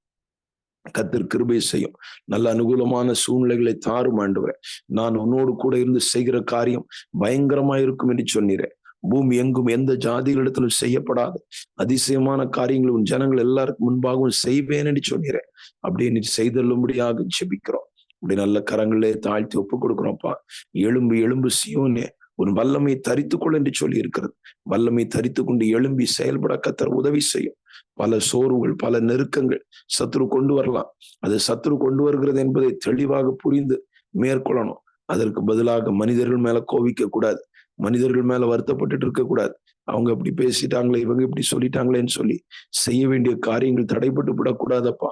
கத்தர் கிருபை செய்யும். நல்ல அனுகூலமான சூழ்நிலைகளை தாரும் ஆண்டவரே. நான் உன்னோடு கூட இருந்து செய்கிற காரியம் பயங்கரமா இருக்கும் என்று சொன்னீரே. பூமி எங்கும் எந்த ஜாதிகளிடத்திலும் செய்யப்படாத அதிசயமான காரியங்கள் உன் ஜனங்கள் எல்லாருக்கும் முன்பாகவும் செய்வேன் என்று சொன்னீரேன். அப்படியே நீ செய்தல்லும்படியாக ஜெபிக்கிறோம். அப்படி நல்ல கரங்களே தாழ்த்தி ஒப்பு கொடுக்கிறோம்ப்பா. எழும்பு எழும்பு சீயோனே, உன் வல்லமை தரித்துக்கொள் என்று சொல்லி இருக்கிறது. வல்லமை தரித்து கொண்டு எழும்பி செயல்பட கத்தர் உதவி செய்யும். பல சோர்வுகள், பல நெருக்கங்கள் சத்துரு கொண்டு வரலாம். அது சத்துரு கொண்டு வருகிறது என்பதை தெளிவாக புரிந்து மேற்கொள்ளணும். அதற்கு பதிலாக மனிதர்கள் மேல கோவிக்க கூடாது, மனிதர்கள் மேல வருத்தப்பட்டுட்டு இருக்க கூடாது. அவங்க இப்படி பேசிட்டாங்களே, இவங்க இப்படி சொல்லிட்டாங்களேன்னு சொல்லி செய்ய வேண்டிய காரியங்கள் தடைப்பட்டு விடக்கூடாதப்பா.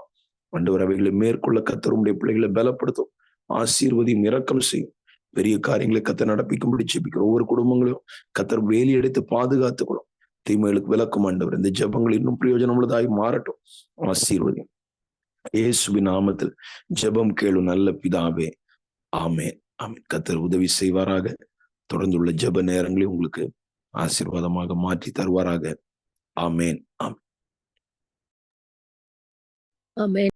ஆண்டவர் அவைகளை மேற்கொள்ள கத்தர் உம்முடைய பிள்ளைகளை பலப்படுத்தும், ஆசீர்வதியும், இரக்கம் செய்யும். பெரிய காரியங்களை கத்தர் நடப்பிக்கும்படி ஜெபிக்கிற ஒவ்வொரு குடும்பங்களையும் கத்தர் வேலி எடுத்து பாதுகாத்துக்கணும். தீமைகளுக்கு விலக்கும் ஆண்டவர். இந்த ஜெபங்கள் இன்னும் பிரயோஜனமுள்ளதாய் மாறட்டும். ஆசீர்வதியும். இயேசுவின் நாமத்தில் ஜெபம் கேளு நல்ல பிதாவே. ஆமென், ஆமென். கத்தர் உதவி செய்வாராக. தொடர்ந்துள்ள ஜெப நேரங்களை உங்களுக்கு ஆசீர்வாதமாக மாற்றி தருவாராக. ஆமென், ஆமென். ஆமென்.